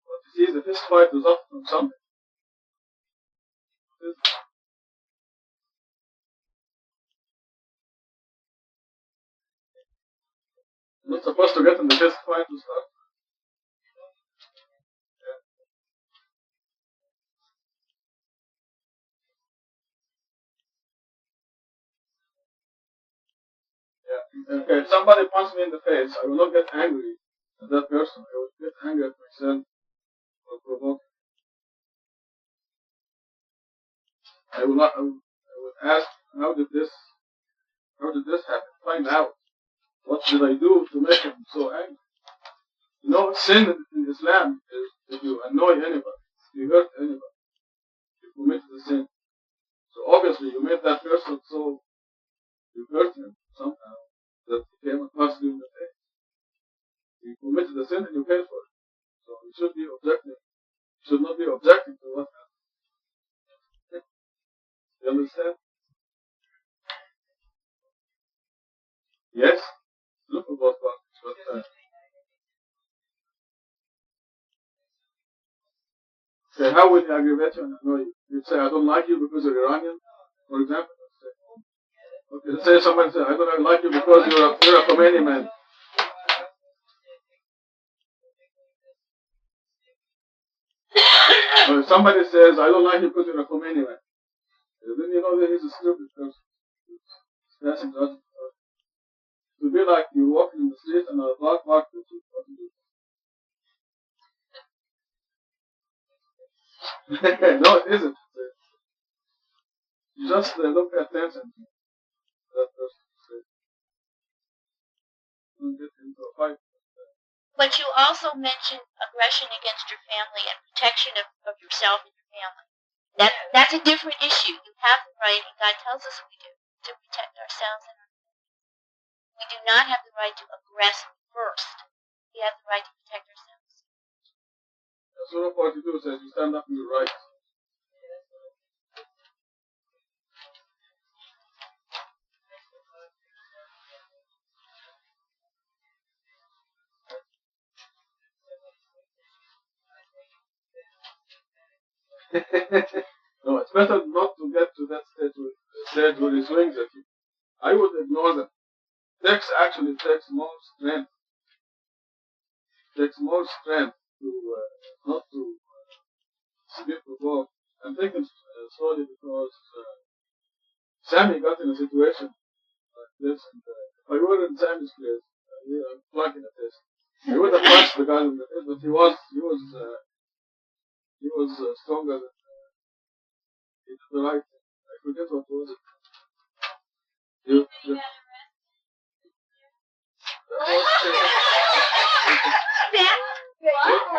But you see, the fist fight is off from something. You're not supposed to get in the fist fight to start. Yeah. Okay, if somebody punches me in the face, I will not get angry at that person. I will get angry at myself for provoking. I will ask, how did this happen? Find out. What did I do to make him so angry? You know, sin in Islam is if you annoy anybody, if you hurt anybody, you commit the sin. So obviously you made that person so you hurt him somehow that he came and punched you in the face. You committed the sin and you paid for it. So you should be objecting. You should not be objecting to what happened. You understand? Yes? Look at both parties. But okay, how will he aggravate you and annoy you? You'd say, I don't like you because you're Iranian, for example. Okay, let's say someone says, I don't like you because you're a Khomeini man. Or if somebody says, I don't like you because you're a Khomeini man, then you know that he's a stupid person. He's passing judgment. It would be like you're walking in the street and a dog barks at you. What do you do? No, it isn't. You just don't pay attention to that person. Don't get into a fight. But you also mentioned aggression against your family and protection of yourself and your family. That's a different issue. You have the right, and God tells us we do, to protect ourselves and our family. We do not have the right to aggress first. We have the right to protect ourselves. Surah 42 says you stand up for your rights. No, it's better not to get to that stage where he swings at you. I would ignore them. Text actually takes more strength. Takes more strength to not to be provoked. I'm thinking slowly because Sammy got in a situation like this, and if I were in Sammy's place, I'm plugging at this. He would have punched the guy in the face, but he was stronger than he did the right thing. I forget what was it.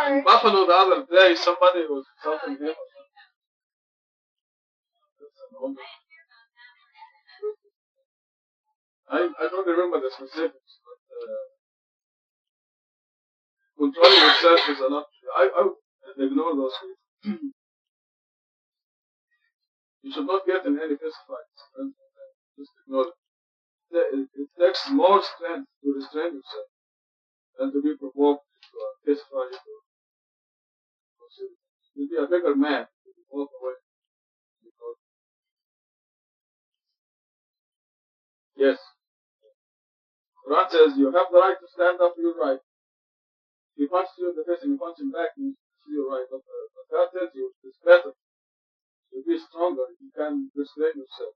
In Buffalo the other day, somebody was insulting him. I don't remember the specifics, but controlling yourself is a lot. I would ignore those people. You should not get in any fist fights. Just ignore it. It takes more strength to restrain yourself than to be provoked into a fist fight or silly things. You'll be a bigger man if you walk away. Because, yes, Quran says you have the right to stand up for your right. If he punches you in the face and you punch him back, you see your right. But God tells you it's better. You'll be stronger if you can restrain yourself.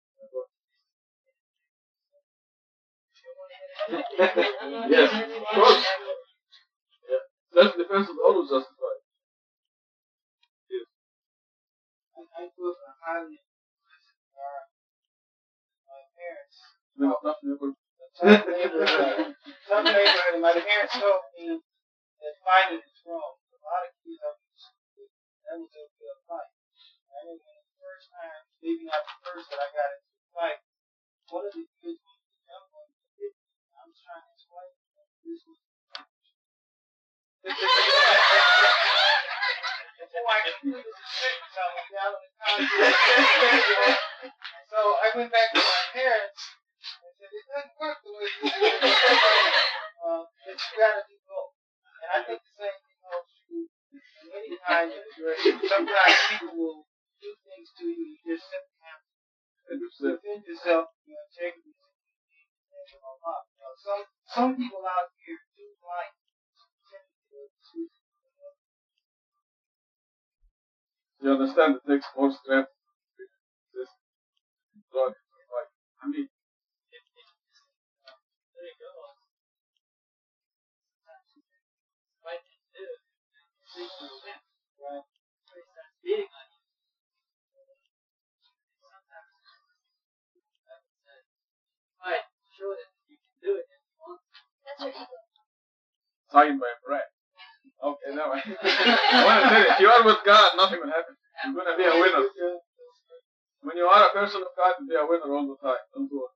Yes, of course. Yeah. Self-defense is always justified. Yes. I grew up in a highly aggressive environment. My parents. Some neighborhood, my parents told me that fighting is wrong. A lot of kids are that was a fight. I remember the first time, maybe not the first, that I got into a fight. One of the kids wanted to jump on me and hit me. I was trying to explain to them this was before I knew it was a sickness, I was down on the concrete. So I went back to my parents and said, it doesn't work the way you do it. That you gotta do both. And I think the same thing holds true in any kind of aggression. Sometimes people will do things to you, you just simply have to defend yourself, your integrity, some people out here do like you understand it takes more strength to resist drug and fight. I mean, there you go. Fight to do. See for the win. Right. Somebody starts beating on you. Sometimes fight, show that you can do it if you want. That's your ego. signed by a friend. Okay, now I want to tell you, if you are with God, nothing will happen. You're going to be a winner. When you are a person of God, you'll be a winner all the time. Don't worry.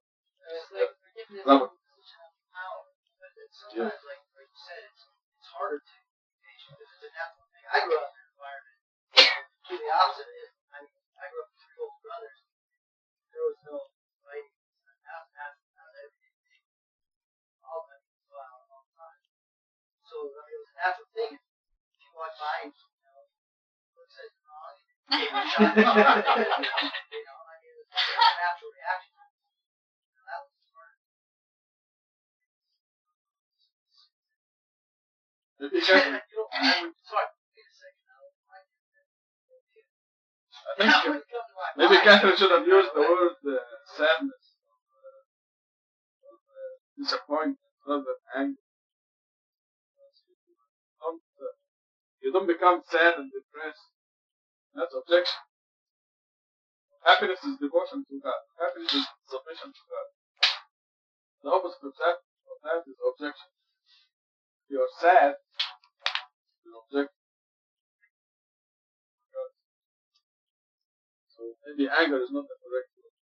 It's like forgiveness Robert. is a position of power, but sometimes, like you said, it's harder to be patient because it's a natural thing. I grew up in an environment to the opposite is. I mean, I grew up with 3 older brothers. There was no fighting. Not everything. All of them go out all the time. So I mean, it was a natural thing. If you walk by, what says wrong, you know, I mean, it was a natural reaction. That was smart. If you can, Sorry, wait a second. I think maybe Kathryn should have used the word sadness, disappointment, rather than anger. You don't become sad and depressed. That's objection. Happiness is devotion to God. Happiness is submission to God. The opposite of that is objection. If you are sad, you object to God. So maybe anger is not the correct word.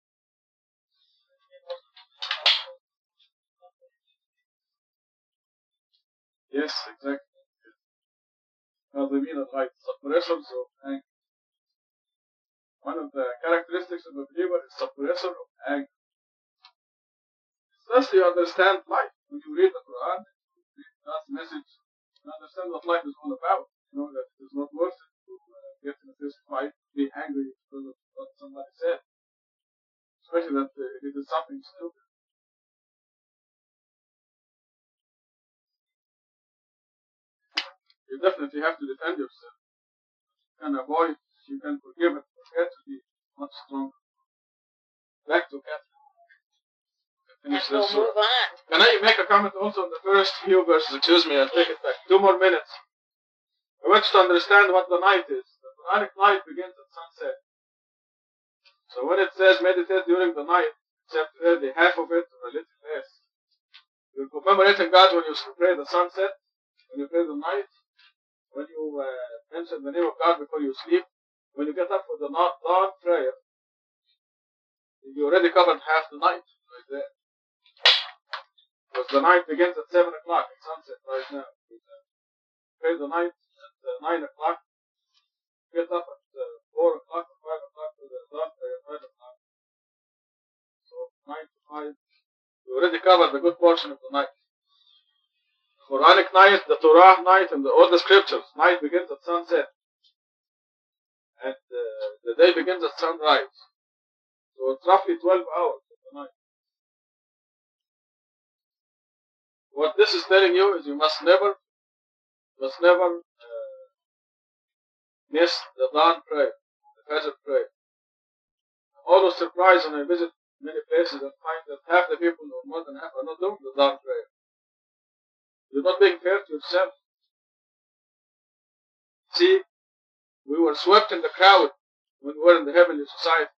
Yes, exactly. Kathryn, like suppressors of anger. One of the characteristics of a believer is suppressor of anger. Thus you understand life. When you read the Quran, you read God's message, you understand what life is all about. You know that it is not worth it to get in a fist fight, be angry because of what somebody said. Especially that if it is something stupid. You definitely have to defend yourself. You can avoid, you can forgive and forget to be much stronger. Back to Kathryn. Finish And we'll this Surah. move on. Can I make a comment also on the first few verses? Excuse me, I'll take it back. 2 more minutes. I want you to understand what the night is. The Quranic night begins at sunset. So when it says meditate during the night, except early, half of it or a little less. You're commemorating God when you pray the sunset, when you pray the night, when you mention the name of God before you sleep, when you get up for the dawn prayer, you already covered half the night right there. Because the night begins at 7 o'clock at sunset right now. Pray the night at 9 o'clock. Get up at 4 o'clock or 5 o'clock for the dawn prayer at 5 o'clock. So 9 to 5. You already covered a good portion of the night. Quranic night, the Torah night, and all the scriptures. Night begins at sunset, and the day begins at sunrise. So it's roughly 12 hours of the night. What this is telling you is you must never miss the dawn prayer, the Fajr prayer. I'm always surprised when I visit many places and find that half the people, or more than half, are not doing the dawn prayer. You're not being fair to yourself. See, we were swept in the crowd when we were in the heavenly society.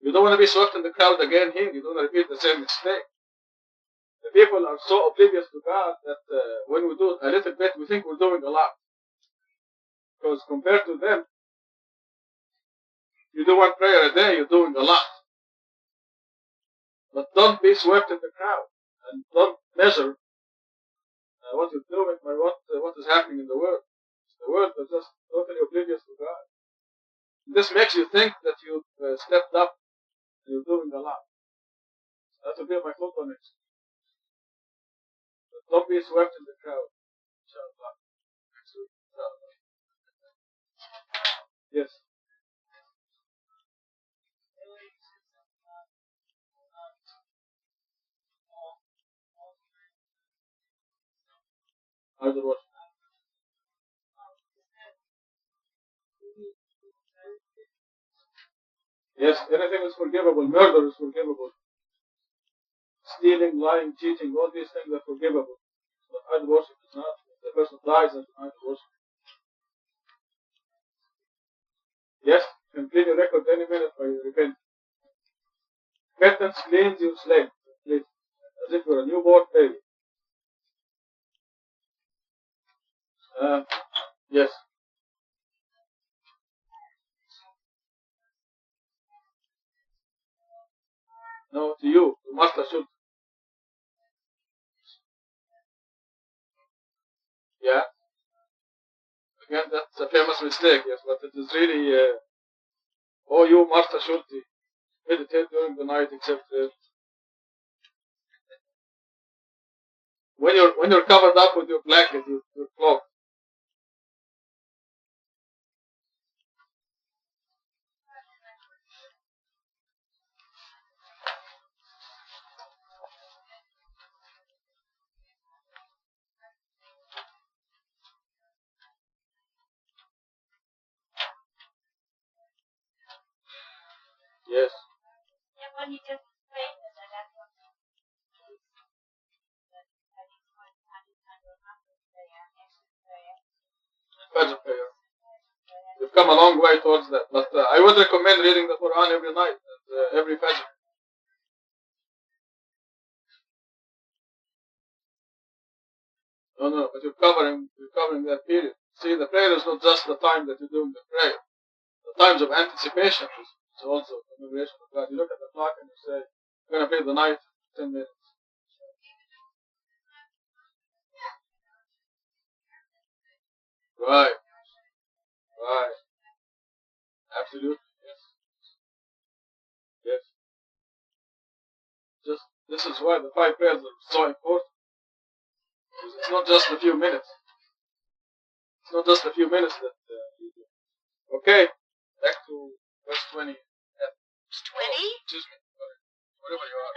You don't want to be swept in the crowd again here. You don't want to repeat the same mistake. The people are so oblivious to God that when we do a little bit, we think we're doing a lot. Because compared to them, you do one prayer a day, you're doing a lot. But don't be swept in the crowd. And don't measure what you're doing by what is happening in the world. The world is just totally oblivious to God. This makes you think that you've stepped up and you're doing a lot. That will be my thought on it. But don't be swept in the crowd. Inshallah. Next week. Inshallah. Yes. Either what? Yes, anything is forgivable. Murder is forgivable. Stealing, lying, cheating, all these things are forgivable. But idol worship is not. If the person dies as an idol worship. Yes, you can clean your record any minute by repent. Repentance cleans your slate, please, as if you're a newborn baby. Yes. No, to you, to Master should. Yeah. Again, that's a famous mistake, yes, but it is really, oh, you Master Shulti, meditate during the night except when you're covered up with your blanket, your cloak. Yes. Yeah, when you just explained that that's what Fajr prayer. You've come a long way towards that, but I would recommend reading the Quran every night, every Fajr. No, but you're covering that period. See, the prayer is not just the time that you're doing the prayer. The times of anticipation is also commemoration of God. You look at the clock and you say, you're going to pray the night 10 minutes. Right. Absolutely, yes. Yes. This is why the 5 prayers are so important. Because it's not just a few minutes. It's not just a few minutes that you do. Okay, back to verse 20. Verse 20? Excuse me. Whatever you are.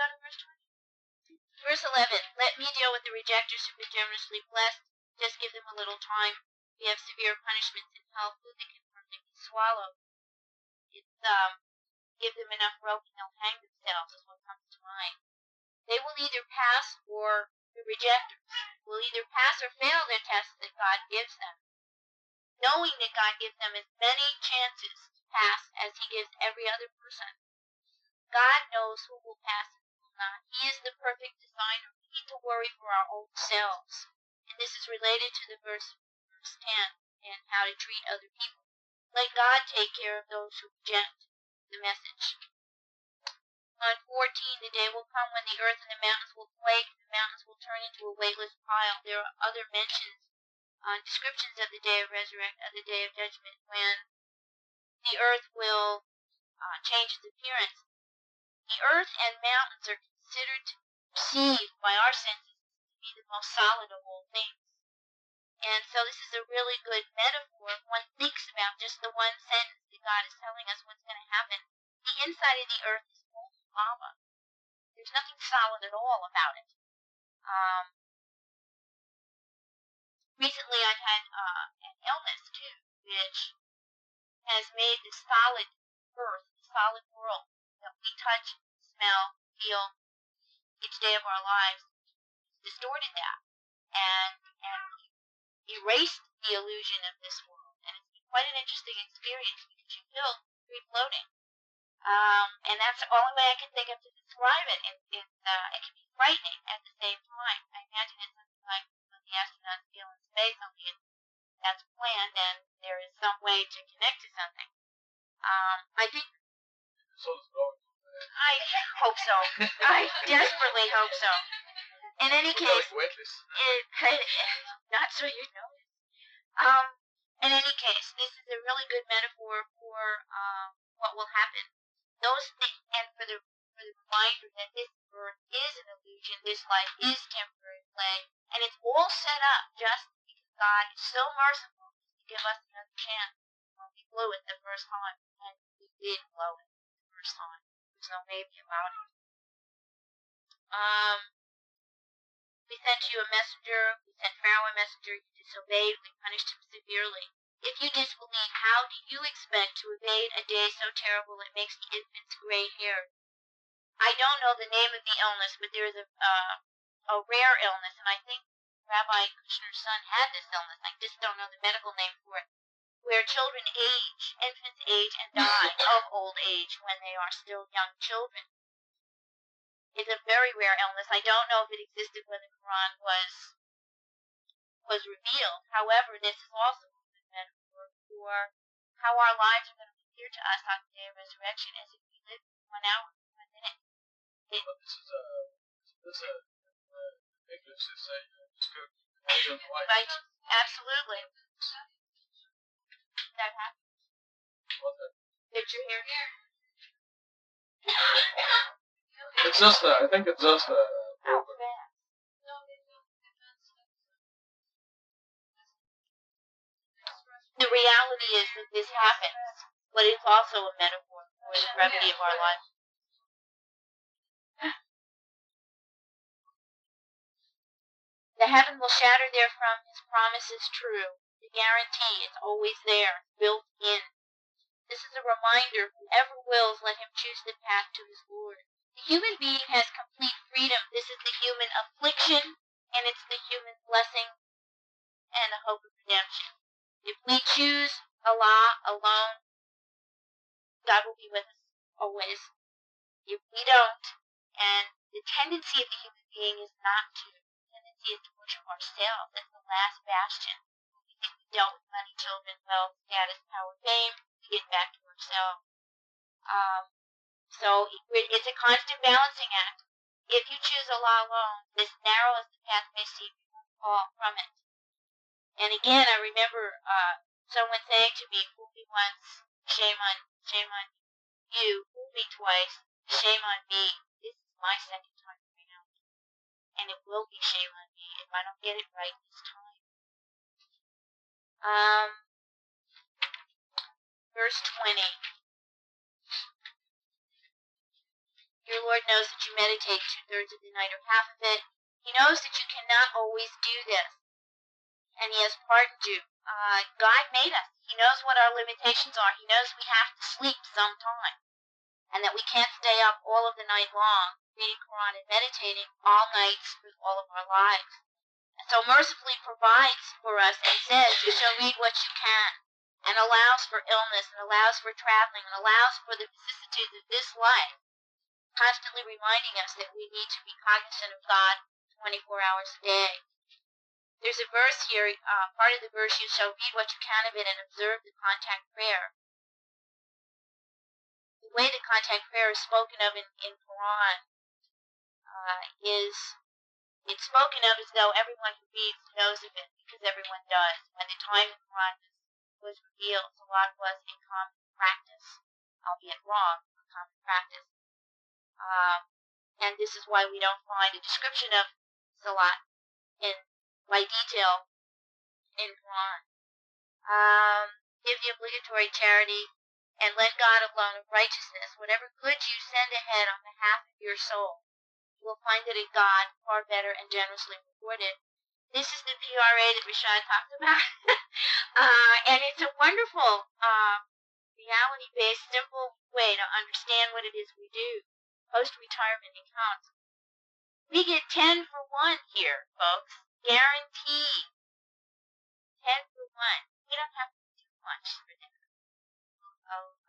Verse 11. Let me deal with the rejectors who've been generously blessed. Just give them a little time. We have severe punishments in hell, food they can perfectly swallow. It's give them enough rope and they'll hang themselves is what comes to mind. They will either pass or the rejectors will either pass or fail their tests that God gives them, knowing that God gives them as many chances to pass as he gives every other person. God knows who will pass and who will not. He is the perfect designer. We need to worry for our own selves. And this is related to the verse 10 and how to treat other people. Let God take care of those who reject the message. On 14, the day will come when the earth and the mountains will quake, and the mountains will turn into a weightless pile. There are other mentions, descriptions of the day of resurrection, of the day of judgment, when the earth will change its appearance. The earth and mountains are considered to perceive by our senses to be the most solid of all things. And so this is a really good metaphor. If one thinks about just the one sentence that God is telling us what's going to happen. The inside of the earth is molten lava. There's nothing solid at all about it. Recently I've had an illness too, which has made the solid earth, the solid world that we touch, smell, feel each day of our lives, distorted that and erased the illusion of this world. And it's been quite an interesting experience because you feel free floating. And that's the only way I can think of to describe it. It can be frightening at the same time. I imagine it's something like what the astronauts feel in space, only that's planned and there is some way to connect to something. I think. I hope so. I desperately hope so. In any case, not so you know. In any case, this is a really good metaphor for what will happen. Those things, and for the reminder that this birth is an illusion, this life is temporary play, and it's all set up just because God is so merciful to give us another chance. We blew it the first time, and we did blow it the first time. There's no maybe about it. We sent you a messenger, we sent Pharaoh a messenger, you disobeyed, we punished him severely. If you disbelieve, how do you expect to evade a day so terrible it makes the infants gray-haired? I don't know the name of the illness, but there is a rare illness, and I think Rabbi Kushner's son had this illness. I just don't know the medical name for it, where children age, infants age and die of old age when they are still young children. It's a very rare illness. I don't know if it existed when the Quran was revealed. However, this is also a good metaphor for how our lives are going to appear to us on the day of resurrection as if we live 1 hour, 1 minute. But this is English is a description. Right, absolutely. That happens. What's that? Picture here. It's just I think it's just How fast. The reality is that this happens, but it's also a metaphor for the brevity of our life. The heaven will shatter therefrom, his promise is true. The guarantee is always there, built in. This is a reminder, whoever wills, let him choose the path to his Lord. The human being has complete freedom. This is the human affliction, and it's the human blessing and the hope of redemption. If we choose Allah alone, God will be with us always. If we don't, and the tendency of the human being is not to, the tendency is to worship ourselves as the last bastion. We think we dealt with money, children, wealth, status, power, fame, we get back to ourselves. So it's a constant balancing act. If you choose Allah alone, as narrow as the path may seem, you will fall from it. And again, I remember someone saying to me, fool me once, shame on you, fool me twice, shame on me. This is my second time around. And it will be shame on me if I don't get it right this time. Verse 20. Your Lord knows that you meditate 2/3 of the night or half of it. He knows that you cannot always do this. And he has pardoned you. God made us. He knows what our limitations are. He knows we have to sleep sometime. And that we can't stay up all of the night long, reading Quran and meditating all nights through all of our lives. And so mercifully provides for us and says, you shall read what you can. And allows for illness, and allows for traveling, and allows for the vicissitudes of this life. Constantly reminding us that we need to be cognizant of God 24 hours a day. There's a verse here, part of the verse, you shall read what you can of it and observe the contact prayer. The way the contact prayer is spoken of in Quran is it's spoken of as though everyone who reads knows of it, because everyone does. By the time the Quran was revealed, Salat was in common practice, albeit wrong, common practice. And this is why we don't find a description of Salat in by detail in Quran. Give the obligatory charity, and let God alone of righteousness. Whatever good you send ahead on behalf of your soul, you will find it in God far better and generously rewarded. This is the PRA that Rashad talked about. And it's a wonderful reality-based, simple way to understand what it is we do. Post-retirement accounts. We get 10 for 1 here, folks. Guaranteed. 10 for 1. We don't have to do much for them.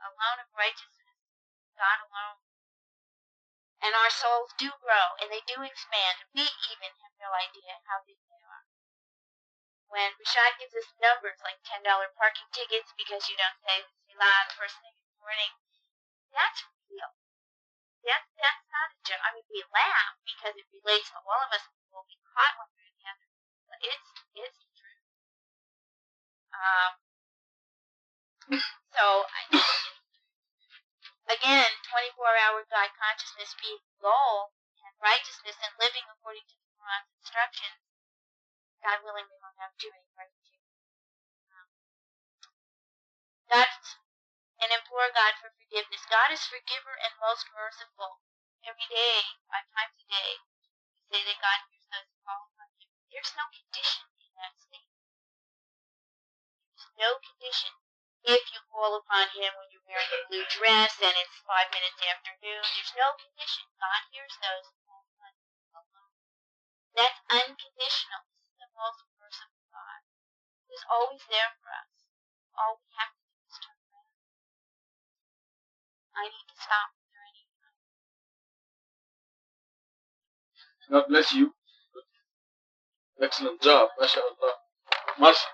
Alone of righteousness, God alone. And our souls do grow, and they do expand. We even have no idea how big they are. When Rashad gives us numbers like $10 parking tickets because you don't say Salah the first thing in the morning, that's real. That's not a joke. I mean, we laugh because it relates to all of us. We'll be caught one way or the other. But it's the truth. So, again, 24-hour God consciousness being the goal, and righteousness and living according to the Quran's instructions. God willing, we won't have too many questions. And implore God for forgiveness. God is forgiver and most merciful. Every day, 5 times a day, we say that God hears those who call upon Him. There's no condition in that statement. There's no condition. If you call upon Him when you're wearing a blue dress and it's 5 minutes after noon, there's no condition. God hears those who call upon Him alone. That's unconditional. This is the most merciful God, who's always there for us. All we have to do is turn around. I need to stop. Is there any time? God bless you. Excellent job. MashaAllah. Marsha.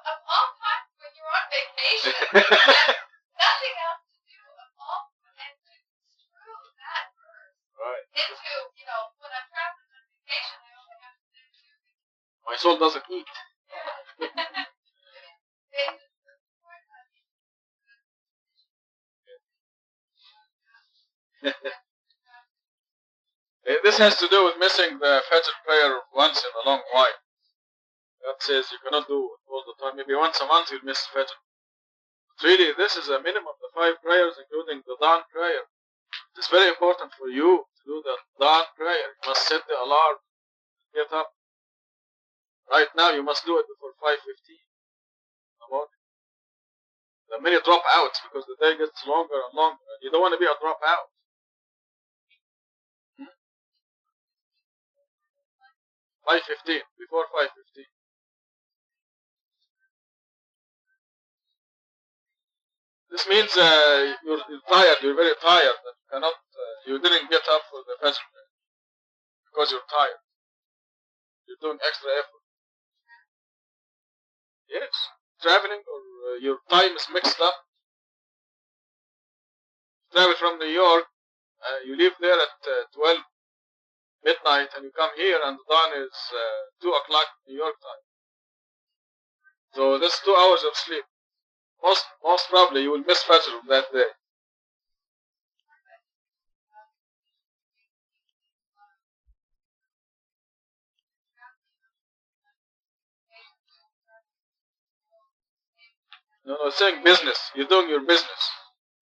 Of all times when you're on vacation, nothing else to do of all, and to construe that verse into, when I'm traveling on vacation, I only have to do 2 things. My soul doesn't eat. This has to do with missing the Fajr prayer once in a long while. God says you cannot do it all the time. Maybe once a month you'll miss Fajr. But really, this is a minimum of the 5 prayers, including the dawn prayer. It's very important for you to do the dawn prayer. You must set the alarm, get up. Right now, you must do it before 5:15 in the morning. There are many dropouts because the day gets longer and longer, and you don't want to be a dropout. 5:15, before 5:15. This means you're tired, you're very tired, and you didn't get up for the Fajr prayer because you're tired. You're doing extra effort. Yes, traveling or your time is mixed up. Travel from New York, you leave there at 12 midnight, and you come here, and the dawn is 2 o'clock New York time. So that's 2 hours of sleep. Most probably you will miss Fajr that day. No, saying business. You're doing your business.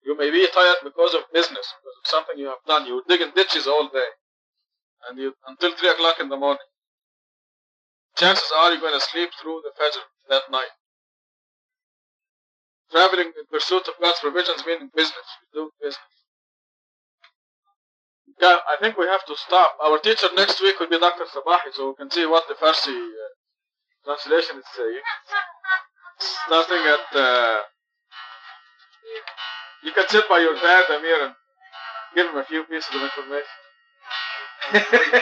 You may be tired because of business, because of something you have done. You're digging ditches all day, and until 3 o'clock in the morning. Chances are you're going to sleep through the Fajr that night. Traveling in pursuit of God's provisions meaning business. You're doing business. Yeah, I think we have to stop. Our teacher next week will be Dr. Sabahi, so we can see what the Farsi translation is saying. Starting at, you can sit by your dad, Amir, and Give him a few pieces of information. Okay.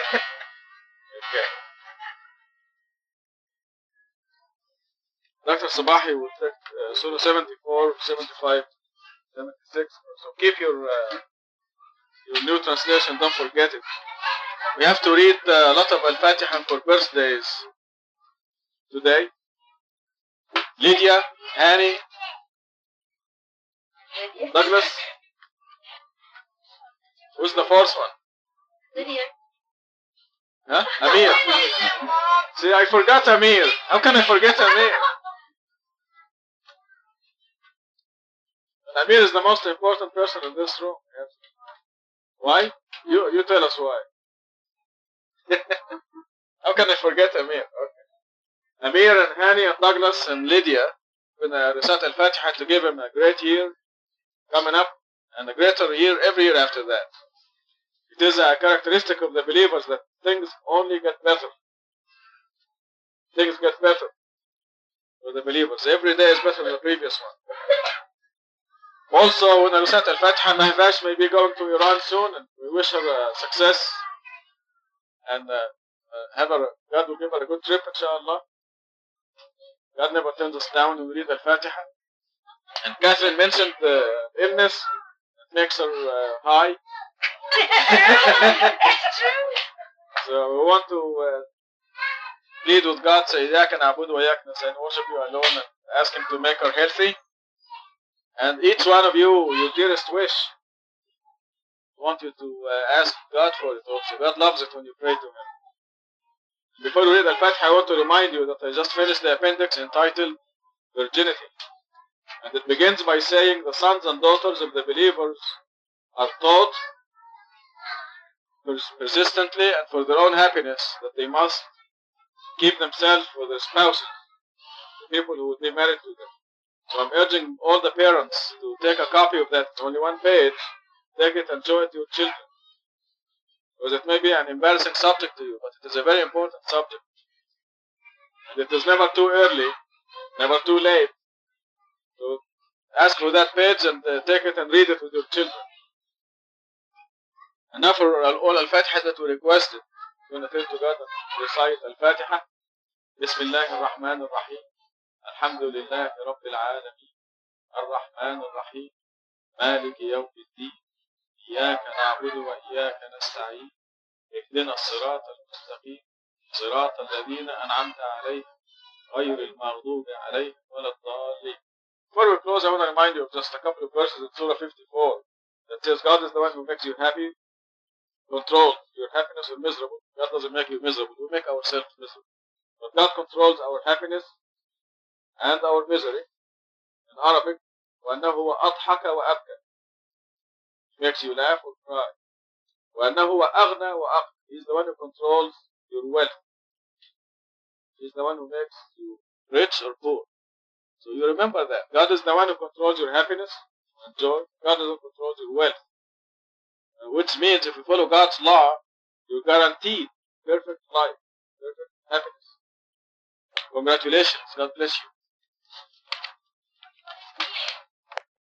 Dr. Sabahi will take Surah 74, 75, 76. So keep your new translation, don't forget it. We have to read a lot of Al-Fatiha for birthdays today. Lydia, Annie, Douglas. Who's the fourth one? Lydia. Huh? Amir. See, I forgot Amir. How can I forget Amir? Amir is the most important person in this room. Yes. Why? You tell us why. How can I forget Amir? Okay. Amir and Hani and Douglas and Lydia when recite Al-Fatiha to give him a great year coming up and a greater year every year after that. It is a characteristic of the believers that things only get better. Things get better for the believers. Every day is better than the previous one. Also, when I recite Al-Fatiha, Nahvash may be going to Iran soon, and we wish her success. And God will give her a good trip, inshallah. God never turns us down when we read Al-Fatiha. And Kathryn mentioned the illness that makes her high. It's true. So we want to plead with God, say, إِيَّاكَ نَعْبُدُ وَإِيَّاكَ نَسْتَعِينُ, worship you alone, and ask Him to make her healthy. And each one of you, your dearest wish, want you to ask God for it also. God loves it when you pray to Him. Before we read Al-Fatiha, I want to remind you that I just finished the appendix entitled Virginity. And it begins by saying the sons and daughters of the believers are taught persistently and for their own happiness that they must keep themselves for their spouses, the people who would be married to them. So I'm urging all the parents to take a copy of that. It's only one page. Take it and show it to your children. Because it may be an embarrassing subject to you, but it is a very important subject. And it is never too early, never too late. So ask for that page and take it and read it with your children. And now for all Al-Fatiha that we requested, we're going to turn to God and recite Al-Fatiha. Bismillah ar-Rahman ar-Rahim. Alhamdulillah Rabbil Alameen. Ar-Rahman ar-Rahim. Malik Yawm al-Din. إياك نعبد وإياك نستعين اهدنا الصراط المستقيم صراط الذين أنعمت عليهم غير المغضوب عليهم ولا الضالين. Before we close, I want to remind you of just a couple of verses in Surah 54 that says God is the one who makes you happy, controls your happiness or miserable. God doesn't make you miserable. We make ourselves miserable. But God controls our happiness and our misery. In Arabic, وأنه هو أضحك وأبكى. Makes you laugh or cry. وأنه هو أغنى وأقنى. He's the one who controls your wealth. He's the one who makes you rich or poor. So you remember that. God is the one who controls your happiness and joy. God is the one who controls your wealth. Which means if you follow God's law, you're guaranteed perfect life, perfect happiness. Congratulations. God bless you.